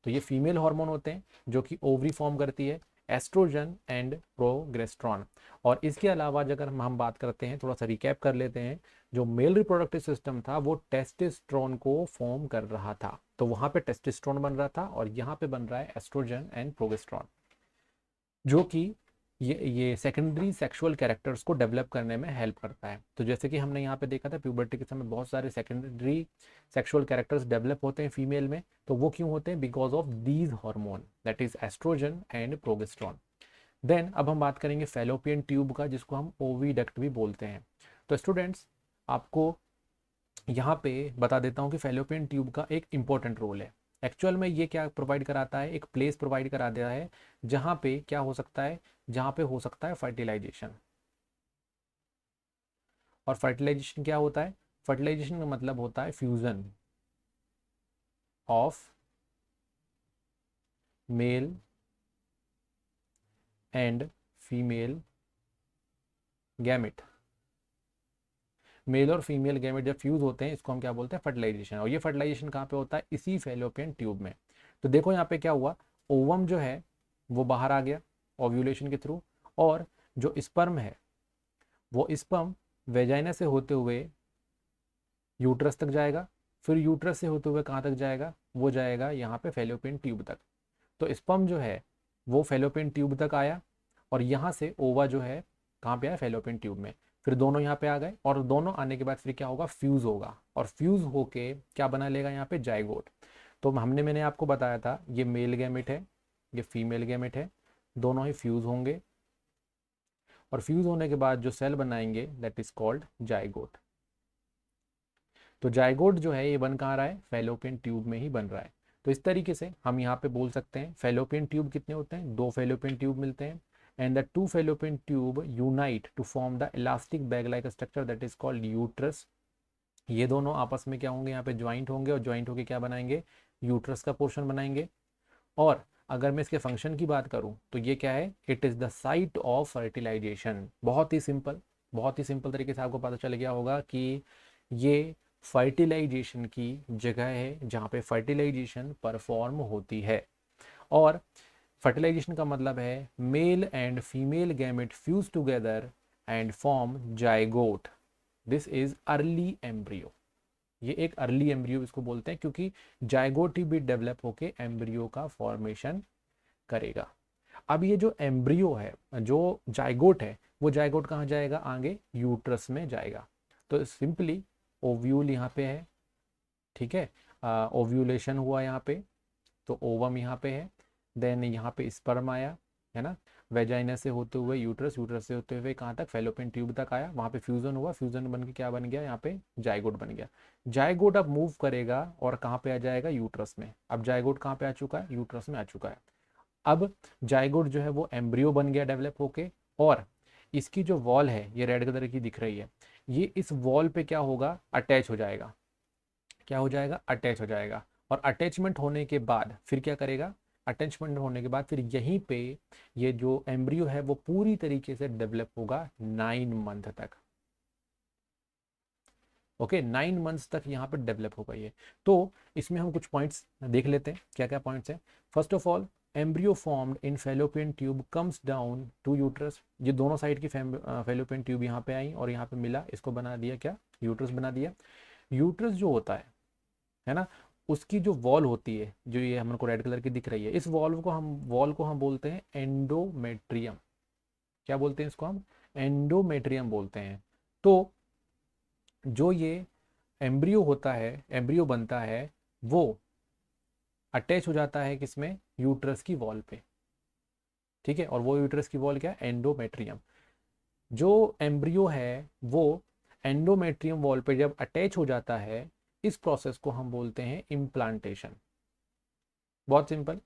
तो ये फीमेल हार्मोन होते हैं जो कि ओवरी फॉर्म करती है, एस्ट्रोजन एंड प्रोगेस्टेरॉन। और इसके अलावा अगर हम बात करते हैं, थोड़ा सा रिकैप कर लेते हैं, जो मेल रिप्रोडक्टिव सिस्टम था वो टेस्टोस्टेरोन को फॉर्म कर रहा था, तो वहां पे टेस्टोस्टेरोन बन रहा था और यहाँ पे बन रहा है एस्ट्रोजन एंड प्रोगेस्टेरॉन, जो कि ये सेकेंडरी सेक्सुअल कैरेक्टर्स को डेवलप करने में हेल्प करता है। तो जैसे कि हमने यहाँ पे देखा था प्यूबर्टी के समय बहुत सारे सेकेंडरी सेक्सुअल कैरेक्टर्स डेवलप होते हैं फीमेल में, तो वो क्यों होते हैं, because of these hormone, that is estrogen and progesterone. Then अब हम बात करेंगे फेलोपियन ट्यूब का, जिसको हम ओविडक्ट भी बोलते हैं। तो स्टूडेंट्स आपको यहाँ पे बता देता हूँ कि फेलोपियन ट्यूब का एक इंपॉर्टेंट रोल है। एक्चुअल में ये क्या प्रोवाइड कराता है, एक प्लेस प्रोवाइड करा दिया है जहाँ पे क्या हो सकता है, जहाँ पे हो सकता है फर्टिलाइजेशन। और फर्टिलाइजेशन क्या होता है, फर्टिलाइजेशन का मतलब होता है fusion of male and female gamete. Male और फीमेल गैमेट जब फ्यूज होते हैं इसको हम क्या बोलते हैं, फर्टिलाइजेशन। और ये फर्टिलाइजेशन कहाँ पे होता है, इसी फेलोपियन ट्यूब में। तो देखो यहाँ पे क्या हुआ, ओवम जो है वो बाहर आ गया ओव्यूलेशन के थ्रू, और जो स्पर्म है वो स्पर्म वेजाइना से होते हुए यूट्रस तक जाएगा, फिर यूट्रस से होते हुए कहाँ तक जाएगा, वो जाएगा यहाँ पे फेलोपियन ट्यूब तक। तो स्पर्म जो है वो फेलोपियन ट्यूब तक आया और यहाँ से ओवा जो है कहाँ पे आया, फेलोपियन ट्यूब में। फिर दोनों यहाँ पे आ गए और दोनों आने के बाद फिर क्या होगा, फ्यूज होगा, और फ्यूज होके क्या बना लेगा यहाँ पे, जाइगोट। तो मैंने आपको बताया था ये मेल गैमेट है, ये फीमेल गैमेट है, दोनों ही फ्यूज होंगे और फ्यूज होने के बाद जो सेल बनाएंगे दैट इज कॉल्ड जाइगोट। तो जाइगोट जो है ये बन कहाँ रहा है, फेलोपियन ट्यूब में ही बन रहा है। तो इस तरीके से हम यहाँ पे बोल सकते हैं फेलोपियन ट्यूब कितने होते हैं, दो फेलोपियन ट्यूब मिलते हैं, and the two fallopian tube unite to form the elastic bag like structure that is called uterus. ये दोनों आपस में क्या होंगे, यहाँ पे ज्वाइंट होंगे और ज्वाइंट होके क्या बनाएंगे, यूट्रस का पोर्शन बनाएंगे। और अगर मैं इसके फंक्शन की बात करूं तो ये क्या है, it is the site of fertilization. बहुत ही सिंपल तरीके से आपको पता चल गया होगा कि ये फर्टिलाइजेशन की जगह है जहाँ पे फर्टिलाइजेशन परफॉर्म होती है। और फर्टिलाइजेशन का मतलब है mail and female gamete fuse together and form zygote. This is early embryo. ये एक अर्ली एम्ब्रियो इसको बोलते हैं, क्योंकि जाइगोट ही भी डेवलप होके एम्ब्रियो का फॉर्मेशन करेगा। अब ये जो एम्ब्रियो है, जो जाइगोट है, वो जाइगोट कहाँ जाएगा, आगे यूट्रस में जाएगा। तो सिंपली ओव्यूल यहाँ पे है, ठीक है, ओव्यूलेशन हुआ यहाँ पे, तो ओवम यहाँ पे है, देन यहाँ पे स्पर्म आया, है ना। वेजाइना से होते हुए यूट्रस, यूट्रस से होते हुए कहाँ तक, फेलोपियन ट्यूब तक आया, वहाँ पे फ्यूजन हुआ, फ्यूजन बन के क्या बन गया, यहाँ पे जाइगोट बन गया। जाइगोट अब मूव करेगा और कहाँ पे आ जाएगा, यूट्रस में। अब जाइगोट कहाँ पे आ चुका है, यूट्रस में आ चुका है। अब जाइगोट जो है वो एम्ब्रियो बन गया डेवलप होके, और इसकी जो वॉल है ये रेड कलर की दिख रही है, ये इस वॉल पे क्या होगा, अटैच हो जाएगा। क्या हो जाएगा, अटैच हो जाएगा। और अटैचमेंट होने के बाद फिर क्या करेगा, अटैचमेंट होने के बाद फिर यहीं पे ये जो एम्ब्रियो है वो पूरी तरीके से डेवलप होगा 9 मंथ तक। ओके, 9 मंथ्स तक यहाँ पे डेवलप होगा ये। तो इसमें हम कुछ पॉइंट्स देख लेते हैं, क्या क्या पॉइंट्स हैं। First of all, embryo formed in fallopian tube comes down to uterus. ये दोनों साइड की फेलोपियन ट्यूब यहाँ पे आई और यहाँ पे मिला, इसको बना दिया क्या, यूट्रस बना दिया। यूट्रस जो होता है ना, उसकी जो वॉल होती है, जो ये हमको रेड कलर की दिख रही है, इस वॉल को हम बोलते हैं एंडोमेट्रियम। क्या बोलते हैं इसको हम, एंडोमेट्रियम बोलते हैं। तो जो ये एम्ब्रियो होता है, एम्ब्रियो बनता है, वो अटैच हो जाता है किसमें, यूट्रस की वॉल पे। ठीक है, और वो यूट्रस की वॉल क्या है, एंडोमेट्रियम। जो एम्ब्रियो है वो एंडोमेट्रियम वॉल पे जब अटैच हो जाता है, इस प्रोसेस को हम बोलते हैं इम्प्लांटेशन। बहुत सिंपल।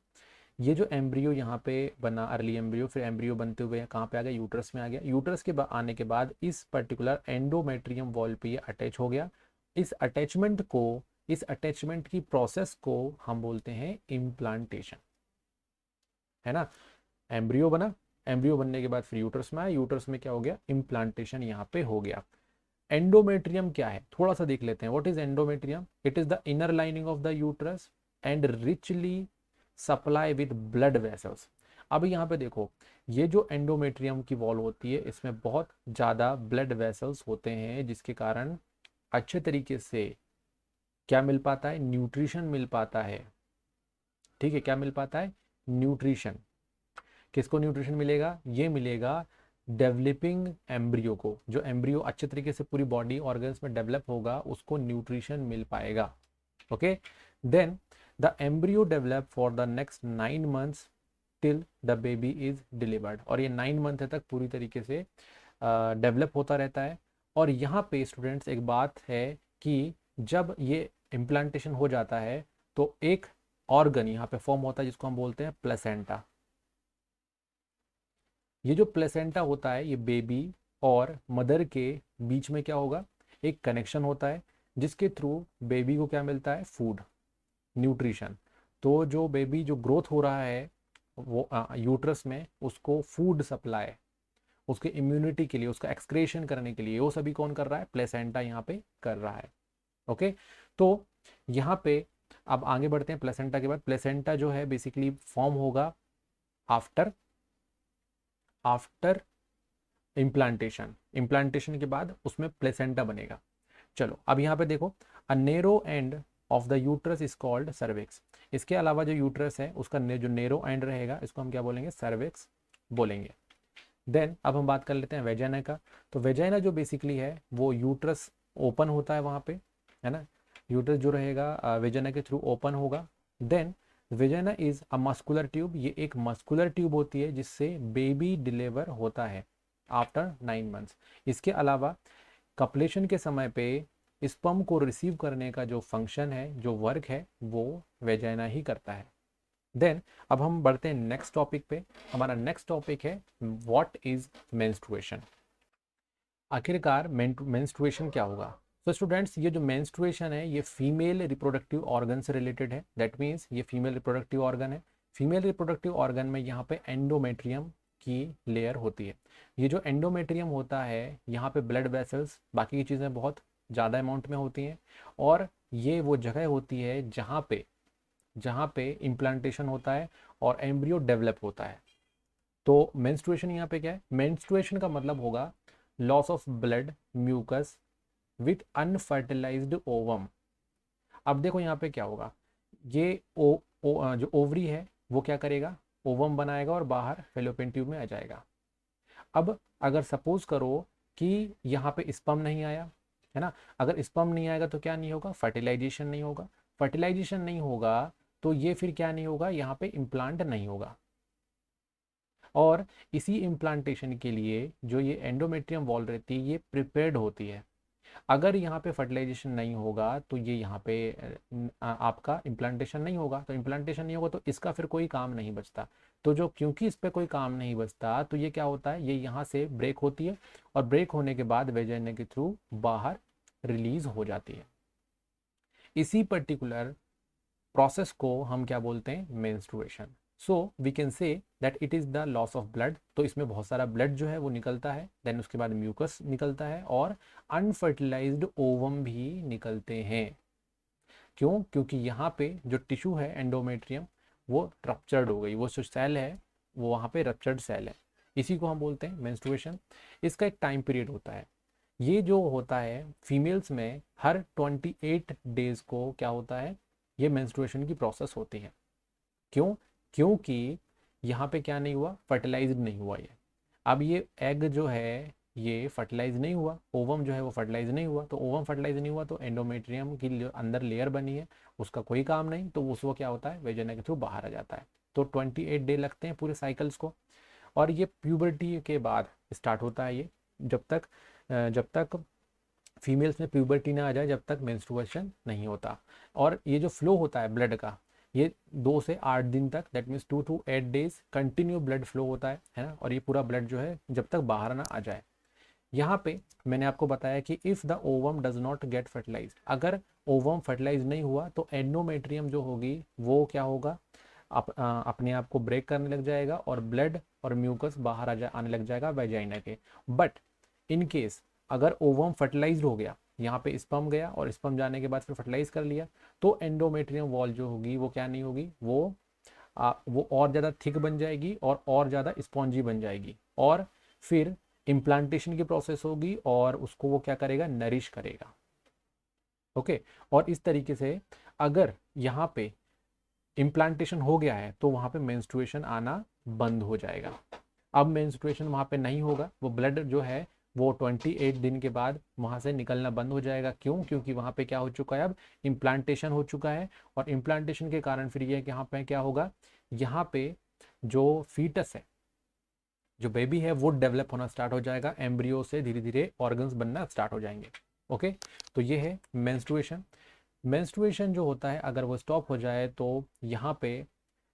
ये जो एम्ब्रियो यहाँ पे बना, अर्ली एम्ब्रियो, फिर एम्ब्रियो बनते हुए कहाँ पे आ गया, यूट्रस में आ गया। यूट्रस के आने के बाद इस पर्टिकुलर एंडोमेट्रियम वॉल पे ये अटैच हो गया। इस अटैचमेंट की प्रोसेस को हम बोलते हैं इम्प्लांटेशन, है ना। एम्ब्रियो बना, एम्ब्रियो बनने के बाद फिर यूट्रस में आया, यूट्रस में क्या हो गया, इम्प्लांटेशन यहाँ पे हो गया। एंडोमेट्रियम क्या है, थोड़ा सा देख लेते हैं। What is endometrium, it is the inner lining of the uterus and richly supply with blood vessels. अब यहाँ पे देखो, ये जो एंडोमेट्रियम की वॉल होती है, इसमें बहुत ज़्यादा ब्लड वेसल्स होते हैं, जिसके कारण अच्छे तरीके से क्या मिल पाता है, न्यूट्रिशन मिल पाता है। ठीक है, क्या मिल पाता है, न्यूट्रिशन। किसको न्यूट्रिशन मिलेगा, ये मिलेगा डेवलपिंग एम्ब्रियो को। जो एम्ब्रियो अच्छे तरीके से पूरी बॉडी ऑर्गन्स में डेवलप होगा, उसको न्यूट्रिशन मिल पाएगा। Okay, then the embryo develop for the next 9 months till the baby is delivered. और ये 9 मंथ तक पूरी तरीके से डेवलप होता रहता है। और यहाँ पे स्टूडेंट्स एक बात है कि जब ये इम्प्लांटेशन हो जाता है तो एक ऑर्गन यहाँ पे फॉर्म होता है जिसको हम बोलते हैं प्लेसेंटा। ये जो प्लेसेंटा होता है, ये बेबी और मदर के बीच में क्या होगा, एक कनेक्शन होता है, जिसके थ्रू बेबी को क्या मिलता है, फूड, न्यूट्रिशन। तो जो बेबी जो ग्रोथ हो रहा है वो यूट्रस में, उसको फूड सप्लाई, उसके इम्यूनिटी के लिए, उसका एक्सक्रेशन करने के लिए, वो सभी कौन कर रहा है, प्लेसेंटा यहाँ पे कर रहा है। ओके, तो यहाँ पे अब आगे बढ़ते हैं। प्लेसेंटा के बाद, प्लेसेंटा जो है बेसिकली फॉर्म होगा आफ्टर इम्प्लांटेशन। इम्प्लांटेशन के बाद उसमें प्लेसेंटा बनेगा। चलो अब यहाँ पे देखो, a narrow end of the uterus is called cervix. इसके अलावा जो यूट्रस है उसका जो नेरो एंड रहेगा, इसको हम क्या बोलेंगे, सर्विक्स बोलेंगे। देन अब हम बात कर लेते हैं वेजाइना का। तो वेजाइना जो बेसिकली है वो यूट्रस ओपन होता है वहाँ पे, है ना। यूट्रस जो रहेगा वेजाइना के थ्रू ओपन होगा। Then vagina is a muscular tube, ये एक मस्कुलर ट्यूब होती है जिससे बेबी डिलीवर होता है आफ्टर 9 मंथ्स। इसके अलावा कपलेशन के समय पे स्पर्म को रिसीव करने का जो फंक्शन है, जो वर्क है, वो वेजाइना ही करता है। देन अब हम बढ़ते हैं नेक्स्ट टॉपिक पे। हमारा नेक्स्ट टॉपिक है व्हाट इज मेंस्ट्रुएशन। आखिरकार मेंस्ट्रुएशन क्या होगा। तो स्टूडेंट्स, ये जो मेंस्ट्रुएशन है ये फीमेल रिप्रोडक्टिव ऑर्गन से रिलेटेड है। दैट मीन्स ये फीमेल रिप्रोडक्टिव ऑर्गन है। फीमेल रिप्रोडक्टिव ऑर्गन में यहाँ पे एंडोमेट्रियम की लेयर होती है। ये जो एंडोमेट्रियम होता है, यहाँ पे ब्लड वेसल्स, बाकी की चीज़ें बहुत ज़्यादा अमाउंट में होती हैं, और ये वो जगह होती है जहाँ पे इम्प्लांटेशन होता है और एम्ब्रियो डेवलप होता है। तो मेंस्ट्रुएशन यहाँ पे क्या है, मेंस्ट्रुएशन का मतलब होगा loss of blood mucus with unfertilized ovum. अब देखो यहाँ पे क्या होगा, ये जो ओवरी है वो क्या करेगा, ओवम बनाएगा और बाहर फेलोपियन ट्यूब में आ जाएगा। अब अगर सपोज करो कि यहाँ पे स्पर्म नहीं आया, है ना, अगर स्पर्म नहीं आएगा तो क्या नहीं होगा, फर्टिलाइजेशन नहीं होगा। फर्टिलाइजेशन नहीं होगा तो ये फिर क्या नहीं होगा, यहाँ पे इम्प्लांट नहीं होगा। और इसी इम्प्लांटेशन के लिए जो ये एंडोमेट्रियम वॉल रहती है ये प्रिपेयर्ड होती है। अगर यहाँ पे फर्टिलाइजेशन नहीं होगा तो ये यहाँ पे आपका इम्प्लांटेशन नहीं होगा, तो इम्प्लांटेशन नहीं होगा तो इसका फिर कोई काम नहीं बचता। तो जो क्योंकि इस पर कोई काम नहीं बचता तो ये क्या होता है, ये यहाँ से ब्रेक होती है और ब्रेक होने के बाद वेजाइना के थ्रू बाहर रिलीज हो जाती है। इसी पर्टिकुलर प्रोसेस को हम क्या बोलते हैं, menstruation. So we can say that it is the loss of blood. तो इसमें बहुत सारा ब्लड जो है वो निकलता है, देन उसके बाद म्यूकस निकलता है और अनफर्टिलाइज्ड ओवम भी निकलते हैं। क्यों? क्योंकि यहाँ पे जो टिश्यू है एंडोमेट्रियम वो रप्चर्ड हो गई, वो जो सेल है वो वहाँ पे रप्चर्ड सेल है। इसी को हम बोलते हैं मेंस्ट्रुएशन। इसका एक टाइम पीरियड होता है, ये जो होता है फीमेल्स में हर 28 डेज को क्या होता है, ये मेंस्ट्रुएशन की प्रोसेस होती है। क्यों? क्योंकि यहाँ पे क्या नहीं हुआ, फर्टिलाइज्ड नहीं हुआ ये। अब ये एग जो है ये फर्टिलाइज नहीं हुआ, ओवम जो है वो फर्टिलाइज नहीं हुआ, तो ओवम फर्टिलाइज नहीं हुआ तो एंडोमेट्रियम की जो अंदर लेयर बनी है उसका कोई काम नहीं, तो उस वो क्या होता है, वेजाइना के थ्रू बाहर आ जाता है। तो 28 डे लगते हैं पूरे साइकिल्स को। और ये प्यूबर्टी के बाद स्टार्ट होता है ये, जब तक फीमेल्स में प्यूबर्टी ना आ जाए, जब तक मेंस्ट्रुएशन नहीं होता। और ये जो फ्लो होता है ब्लड का, ये 2 से 8 दिन तक, that means 2 to 8 days continue blood flow होता है ना। और ये पूरा ब्लड जो है जब तक बाहर ना आ जाए। यहाँ पे मैंने आपको बताया कि if the ovum does not get fertilized, अगर ओवम फर्टिलाइज नहीं हुआ तो एंडोमेट्रियम जो होगी वो क्या होगा, अपने आप को ब्रेक करने लग जाएगा और ब्लड और म्यूकस बाहर आने लग जाएगा वेजाइना के। बट इन केस अगर ओवम फर्टिलाइज्ड हो गया, यहाँ पे स्पर्म गया और स्पर्म जाने के बाद फिर फर्टिलाइज कर लिया, तो एंडोमेट्रियम वॉल जो होगी वो क्या नहीं होगी, वो और ज़्यादा थिक बन जाएगी और ज़्यादा स्पॉन्जी बन जाएगी, और फिर इम्प्लांटेशन की प्रोसेस होगी और उसको वो क्या करेगा, नरिश करेगा। ओके। और इस तरीके से अगर यहाँ पे इम्प्लांटेशन हो गया है तो वहाँ पे मेंस्ट्रुएशन आना बंद हो जाएगा। अब मेंस्ट्रुएशन वहाँ पे नहीं होगा, वो ब्लड जो है वो 28 दिन के बाद वहाँ से निकलना बंद हो जाएगा। क्यों? क्योंकि वहाँ पे क्या हो चुका है, अब इम्प्लांटेशन हो चुका है। और इम्प्लांटेशन के कारण फिर ये यहाँ पे क्या होगा, यहाँ पे जो फीटस है, जो बेबी है वो डेवलप होना स्टार्ट हो जाएगा, एम्ब्रियो से धीरे धीरे ऑर्गन्स बनना स्टार्ट हो जाएंगे। ओके। तो ये है मेंस्ट्रुएशन। मेंस्ट्रुएशन जो होता है अगर वो स्टॉप हो जाए तो यहाँ पे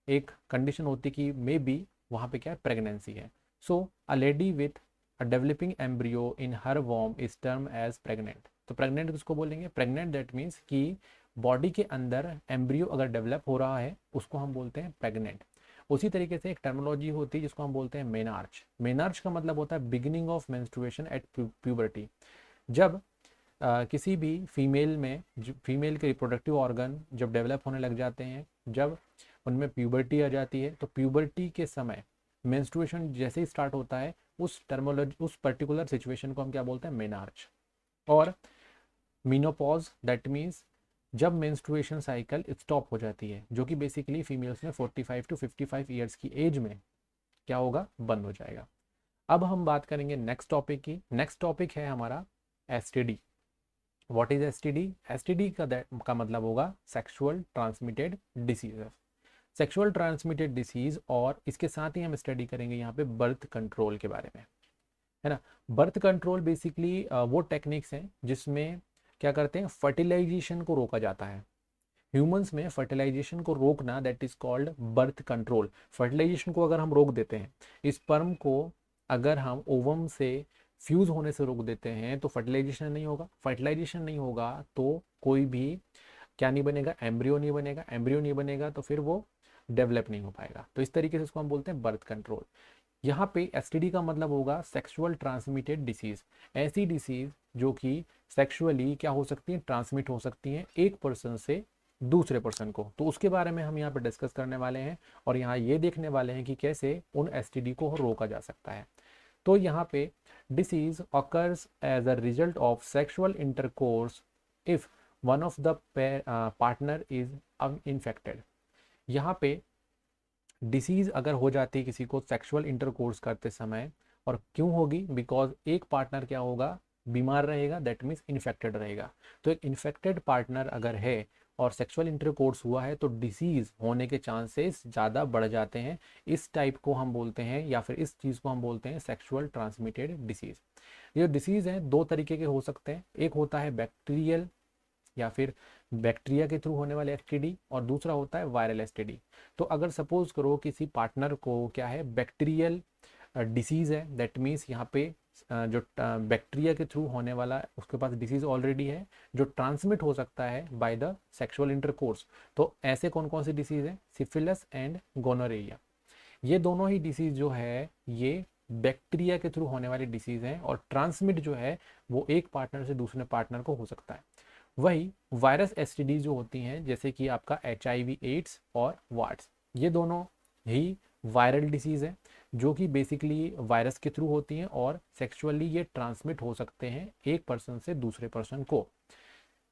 एक कंडीशन होती है कि मे बी वहाँ पे क्या है, प्रेगनेंसी है। So a lady with a developing embryo in her वॉर्म इज टर्म एज प्रेग्नेंट। तो प्रेग्नेंट किसको बोलेंगे, प्रेग्नेंट दैट मीन्स कि बॉडी के अंदर एम्ब्रियो अगर डेवलप हो रहा है उसको हम बोलते हैं प्रेग्नेंट। उसी तरीके से एक टर्मिनोलॉजी होती है जिसको हम बोलते हैं मेनार्च। मेनार्च का मतलब होता है beginning of menstruation at puberty. जब किसी भी फीमेल में, फीमेल के रिप्रोडक्टिव ऑर्गन जब डेवलप होने लग जाते हैं, जब उनमें प्यूबर्टी आ जाती है, तो प्यूबर्टी के समय मेंस्ट्रुएशन जैसे ही स्टार्ट होता है उस टर्मिनोलॉजी, उस पर्टिकुलर सिचुएशन को हम क्या बोलते हैं, मेनार्च। और मीनोपॉज दैट मीन्स जब मेंस्ट्रुएशन साइकिल स्टॉप हो जाती है, जो कि बेसिकली फीमेल्स में 45 to 55 ईयर्स की एज में क्या होगा, बंद हो जाएगा। अब हम बात करेंगे नेक्स्ट टॉपिक की। नेक्स्ट टॉपिक है हमारा STD. What is STD? STD का मतलब होगा sexual transmitted disease. Sexual transmitted disease, और इसके साथ ही हम स्टडी करेंगे यहाँ पे बर्थ कंट्रोल के बारे में, है ना। बर्थ कंट्रोल बेसिकली वो टेक्निक्स हैं जिसमें क्या करते हैं, फर्टिलाइजेशन को रोका जाता है। ह्यूमंस में फर्टिलाइजेशन को रोकना that is called birth control. Fertilization को अगर हम रोक देते हैं, स्पर्म को अगर हम ओवम से फ्यूज होने से रोक देते हैं तो फर्टिलाइजेशन नहीं होगा। फर्टिलाइजेशन नहीं होगा तो कोई भी क्या नहीं बनेगा, एम्ब्रियो नहीं बनेगा। एम्ब्रियो नहीं बनेगा तो फिर वो डेवलप नहीं हो पाएगा। तो इस तरीके से इसको हम बोलते हैं बर्थ कंट्रोल। यहाँ पे एसटीडी का मतलब होगा सेक्सुअल ट्रांसमिटेड डिसीज। ऐसी डिसीज जो कि सेक्सुअली क्या हो सकती है, ट्रांसमिट हो सकती हैं एक पर्सन से दूसरे पर्सन को। तो उसके बारे में हम यहाँ पे डिस्कस करने वाले हैं और यहाँ ये देखने वाले हैं कि कैसे उन एसटीडी को रोका जा सकता है। तो यहाँ पे disease occurs as a result of sexual intercourse if one of the partner is infected. यहाँ पे डिसीज अगर हो जाती है किसी को सेक्सुअल इंटरकोर्स करते समय, और क्यों होगी, बिकॉज एक पार्टनर क्या होगा, बीमार रहेगा, दैट मीन्स इन्फेक्टेड रहेगा। तो एक इन्फेक्टेड पार्टनर अगर है और सेक्सुअल इंटरकोर्स हुआ है तो डिसीज़ होने के चांसेस ज़्यादा बढ़ जाते हैं। इस टाइप को हम बोलते हैं या फिर इस चीज़ को हम बोलते हैं सेक्सुअल ट्रांसमिटेड डिसीज़। ये डिसीज़ हैं दो तरीके के हो सकते हैं, एक होता है बैक्टीरियल या फिर बैक्टीरिया के थ्रू होने वाले एसटीडी और दूसरा होता है वायरल एसटीडी। तो अगर सपोज करो किसी पार्टनर को क्या है बैक्टीरियल डिसीज़ है, दैट मीन्स यहाँ पे जो बैक्टीरिया के थ्रू होने वाला उसके पास डिसीज़ ऑलरेडी है जो ट्रांसमिट हो सकता है बाय द सेक्सुअल इंटरकोर्स। तो ऐसे कौन कौन सी डिसीज़ है, सिफिलिस एंड गोनोरेरिया। ये दोनों ही डिसीज़ जो है ये बैक्टीरिया के थ्रू होने वाली डिसीज़ हैं और ट्रांसमिट जो है वो एक पार्टनर से दूसरे पार्टनर को हो सकता है। वही वायरस एसटीडी जो होती हैं जैसे कि आपका HIV एड्स और वार्ड्स, ये दोनों ही वायरल डिसीज़ है जो कि बेसिकली वायरस के थ्रू होती हैं और सेक्सुअली ये ट्रांसमिट हो सकते हैं एक पर्सन से दूसरे पर्सन को।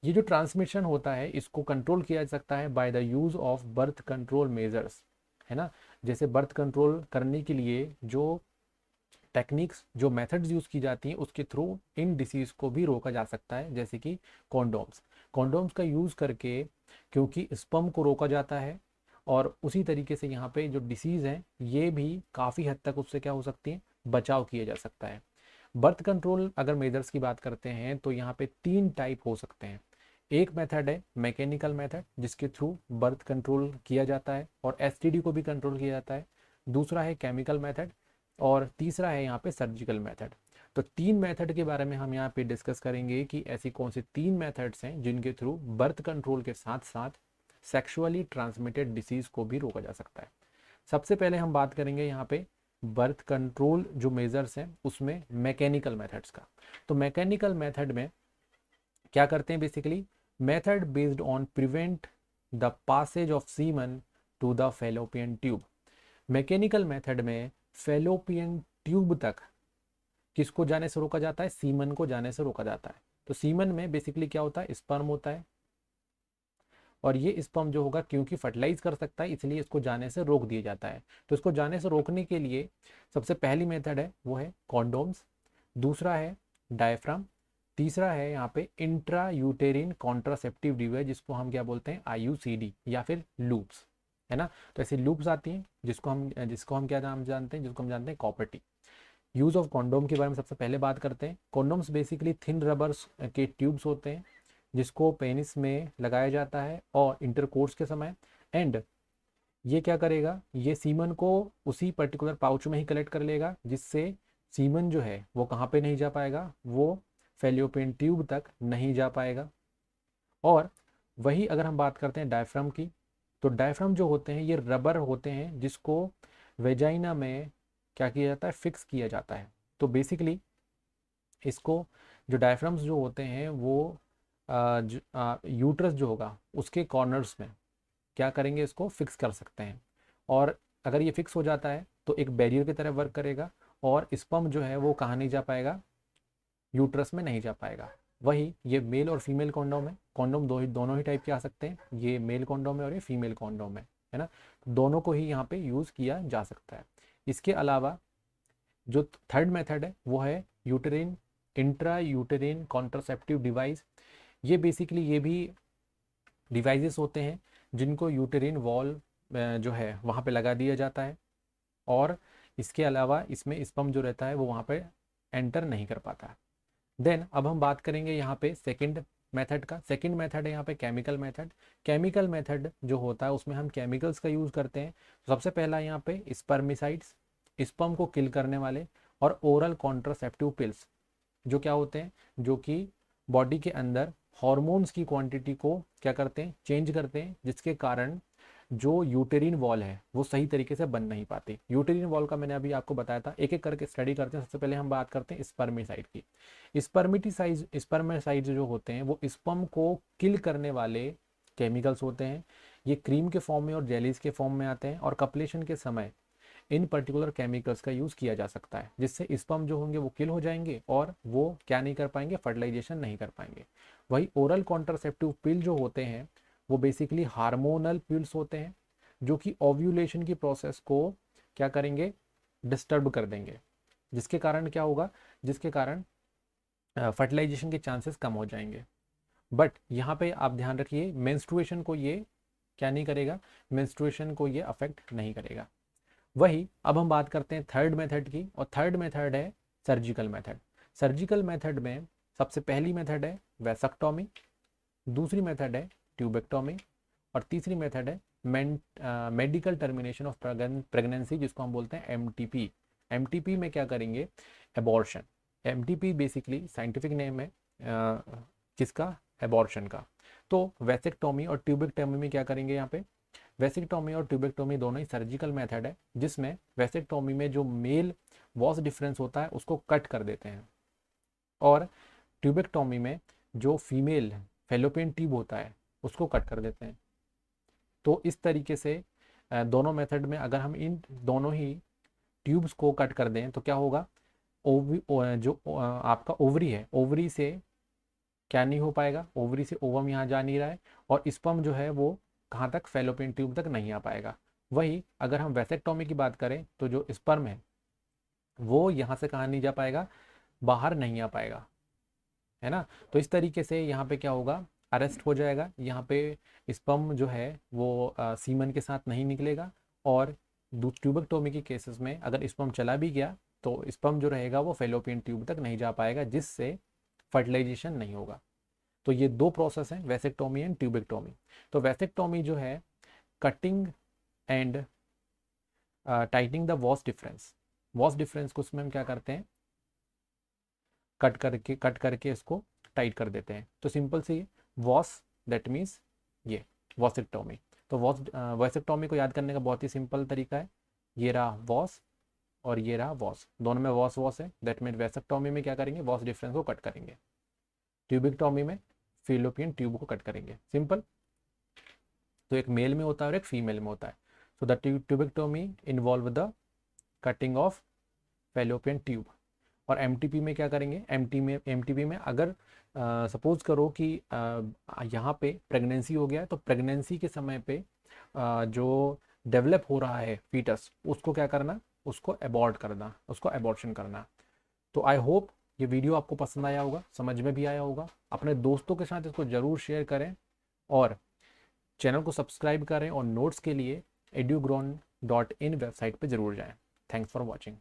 ये जो ट्रांसमिशन होता है इसको कंट्रोल किया जा सकता है by the use of birth control measures, है ना। जैसे बर्थ कंट्रोल करने के लिए जो टेक्निक्स जो मेथड्स यूज़ की जाती हैं उसके थ्रू इन डिसीज़ को भी रोका जा सकता है, जैसे कि कॉन्डोम्स का यूज़ करके, क्योंकि स्पर्म को रोका जाता है और उसी तरीके से यहाँ पे जो डिसीज़ हैं ये भी काफ़ी हद तक उससे क्या हो सकती है, बचाव किया जा सकता है। बर्थ कंट्रोल अगर मेजर्स की बात करते हैं तो यहाँ पे 3 टाइप हो सकते हैं। एक मेथड है मैकेनिकल मेथड जिसके थ्रू बर्थ कंट्रोल किया जाता है और एसटीडी को भी कंट्रोल किया जाता है। दूसरा है केमिकल मेथड और तीसरा है यहाँ पे सर्जिकल मेथड। तो 3 मेथड के बारे में हम यहाँ पे डिस्कस करेंगे कि ऐसी कौन सी 3 मेथड्स हैं जिनके थ्रू बर्थ कंट्रोल के साथ साथ सेक्सुअली ट्रांसमिटेड डिसीज़ को भी रोका जा सकता है। सबसे पहले हम बात करेंगे यहाँ पे बर्थ कंट्रोल जो मेजर्स हैं उसमें मैकेनिकल मेथड्स का। तो मैकेनिकल मेथड में क्या करते हैं, basically method based on prevent the passage of semen to the fallopian tube. Mechanical method में फैलोपियन ट्यूब तक किसको जाने से रोका जाता है, सीमन को जाने से रोका जाता है। तो सीमन में बेसिकली क्या होता है, स्पर्म होता है और ये स्पर्म जो होगा क्योंकि फर्टिलाइज कर सकता है इसलिए इसको जाने से रोक दिया जाता है। तो इसको जाने से रोकने के लिए सबसे पहली मेथड है वो है कॉन्डोम्स, दूसरा है डायफ्राम, तीसरा है यहाँ पे इंट्रा यूटेरिन कॉन्ट्रासेप्टिव डिवाइस जिसको हम क्या बोलते हैं IUCD या फिर लूप्स, है ना। तो ऐसी लूप्स आती हैं जिसको हम क्या नाम जानते हैं, जिसको हम जानते हैं copper T. Use of condom के बारे में सबसे पहले बात करते हैं। कॉन्डोम्स बेसिकली थिन रबर्स के ट्यूब्स होते हैं जिसको पेनिस में लगाया जाता है और इंटरकोर्स के समय, एंड ये क्या करेगा, ये सीमन को उसी पर्टिकुलर पाउच में ही कलेक्ट कर लेगा जिससे सीमन जो है वो कहाँ पे नहीं जा पाएगा, वो फैलोपियन ट्यूब तक नहीं जा पाएगा। और वही अगर हम बात करते हैं डायफ्राम की, तो डायफ्राम जो होते हैं ये रबर होते हैं जिसको वेजाइना में क्या किया जाता है, फिक्स किया जाता है। तो बेसिकली इसको जो डायफ्राम्स जो होते हैं वो यूट्रस जो होगा उसके कॉर्नर्स में क्या करेंगे, इसको फिक्स कर सकते हैं। और अगर ये फिक्स हो जाता है तो एक बैरियर की तरह वर्क करेगा और स्पर्म जो है वो कहाँ नहीं जा पाएगा, यूट्रस में नहीं जा पाएगा। वही ये मेल और फीमेल कॉन्डोम है, कॉन्डोम दोनों ही टाइप के आ सकते हैं, ये मेल कॉन्डोम है और ये फीमेल कॉन्डोम है ना। दोनों को ही यहाँ पे यूज़ किया जा सकता है। इसके अलावा जो थर्ड मेथड है वो है यूटेरिन इंट्रा यूटेरिन कॉन्ट्रासेप्टिव डिवाइस। ये बेसिकली ये भी डिवाइसेस होते हैं जिनको यूटेरिन वॉल जो है वहाँ पे लगा दिया जाता है और इसके अलावा इसमें स्पर्म जो रहता है वो वहाँ पे एंटर नहीं कर पाता। देन अब हम बात करेंगे यहाँ पे सेकंड मेथड का। सेकंड मेथड है यहाँ पे केमिकल मेथड। केमिकल मेथड जो होता है उसमें हम केमिकल्स का यूज़ करते हैं। सबसे पहला यहाँ पे स्पर्मिसाइड्स, स्पर्म को किल करने वाले, और ओरल कॉन्ट्रासेप्टिव पिल्स जो क्या होते हैं, जो कि बॉडी के अंदर हॉर्मोन्स की क्वांटिटी को क्या करते हैं, चेंज करते हैं, जिसके कारण जो यूटेरिन वॉल है वो सही तरीके से बन नहीं पाती। यूटेरिन वॉल का मैंने अभी आपको बताया था, एक एक करके स्टडी करते हैं। सबसे पहले हम बात करते हैं स्पर्मिसाइड की। स्पर्मिसाइड जो होते हैं वो स्पर्म को किल करने वाले केमिकल्स होते हैं। ये क्रीम के फॉर्म में और जेलीज के फॉर्म में आते हैं और कपलेशन के समय इन पर्टिकुलर केमिकल्स का यूज़ किया जा सकता है जिससे स्पर्म जो होंगे वो किल हो जाएंगे और वो क्या नहीं कर पाएंगे, फर्टिलाइजेशन नहीं कर पाएंगे। वही ओरल कॉन्ट्रासेप्टिव पिल जो होते हैं वो बेसिकली हार्मोनल पिल्स होते हैं जो कि ओव्यूलेशन की प्रोसेस को क्या करेंगे, डिस्टर्ब कर देंगे, जिसके कारण क्या होगा, जिसके कारण फर्टिलाइजेशन के चांसेस कम हो जाएंगे। बट यहाँ पे आप ध्यान रखिए, मेंस्ट्रुएशन को ये क्या नहीं करेगा, मेंस्ट्रुएशन को ये अफेक्ट नहीं करेगा। वही अब हम बात करते हैं थर्ड मेथड की, और थर्ड मेथड है सर्जिकल मेथड। सर्जिकल मेथड में सबसे पहली मेथड है वैसेक्टोमी, दूसरी मेथड है ट्यूबेक्टोमी, और तीसरी मेथड है मेडिकल टर्मिनेशन ऑफ प्रेगनेंसी, जिसको हम बोलते हैं एमटीपी। एमटीपी में क्या करेंगे, abortion. MTP basically scientific name है किसका, एबॉर्शन का। तो वैसेक्टोमी और ट्यूबेक्टोमी में क्या करेंगे, यहाँ पे वैसेक्टोमी और ट्यूबेक्टोमी दोनों ही सर्जिकल मेथड है, जिसमें वैसेक्टोमी में जो मेल वॉस डिफरेंस होता है उसको कट कर देते हैं, और ट्यूबेक्टोमी में जो फीमेल फेलोपियन ट्यूब होता है उसको कट कर देते हैं। तो इस तरीके से दोनों मेथड में अगर हम इन दोनों ही ट्यूब्स को कट कर दें तो क्या होगा, जो आपका ओवरी है, ओवरी से क्या नहीं हो पाएगा, ओवरी से ओवम यहाँ जा नहीं रहा है, और स्पर्म जो है वो कहाँ तक, फेलोपियन ट्यूब तक नहीं आ पाएगा। वही अगर हम वैसेक्टोमी की बात करें तो जो स्पर्म है वो यहाँ से कहाँ नहीं जा पाएगा, बाहर नहीं आ पाएगा, है ना। तो इस तरीके से यहाँ पे क्या होगा, अरेस्ट हो जाएगा, यहाँ पे स्पर्म जो है वो सीमन के साथ नहीं निकलेगा, और ट्यूबेक्टोमी के केसेस में अगर स्पर्म चला भी गया तो स्पर्म जो रहेगा वो फेलोपियन ट्यूब तक नहीं जा पाएगा, जिससे फर्टिलाइजेशन नहीं होगा। तो ये दो प्रोसेस हैं, वैसेक्टोमी एंड ट्यूबेक्टोमी। तो वैसेक्टोमी जो है cutting and tightening the was difference, was difference को उसमें हम क्या करते हैं, कट करके इसको टाइट कर देते हैं। तो simple see vas, that means ये वॉसेक्टोमी। तो वॉसेक्टोमी को याद करने का बहुत ही सिंपल तरीका है, ये रहा वॉस और ये रहा वॉस, दोनों में वॉस वॉस है, दैट मीन वैसेक्टोमी में क्या करेंगे, वॉस डिफरेंस को कट करेंगे, ट्यूबिक्टोमी में फेलोपियन ट्यूब को कट करेंगे, सिंपल। तो एक मेल में होता है और एक फीमेल में होता है। So the tubectomy involve the cutting of fallopian tube. और एमटीपी में क्या करेंगे, एमटीपी में अगर सपोज करो कि यहाँ पे प्रेगनेंसी हो गया है, तो प्रेगनेंसी के समय पे जो डेवलप हो रहा है फीटस, उसको क्या करना, उसको एबॉर्ट करना, उसको एबॉर्शन करना। तो आई होप ये वीडियो आपको पसंद आया होगा, समझ में भी आया होगा। अपने दोस्तों के साथ इसको ज़रूर शेयर करें, और चैनल को सब्सक्राइब करें, और नोट्स के लिए edugrown.in वेबसाइट पे ज़रूर जाएं। Thanks for watching.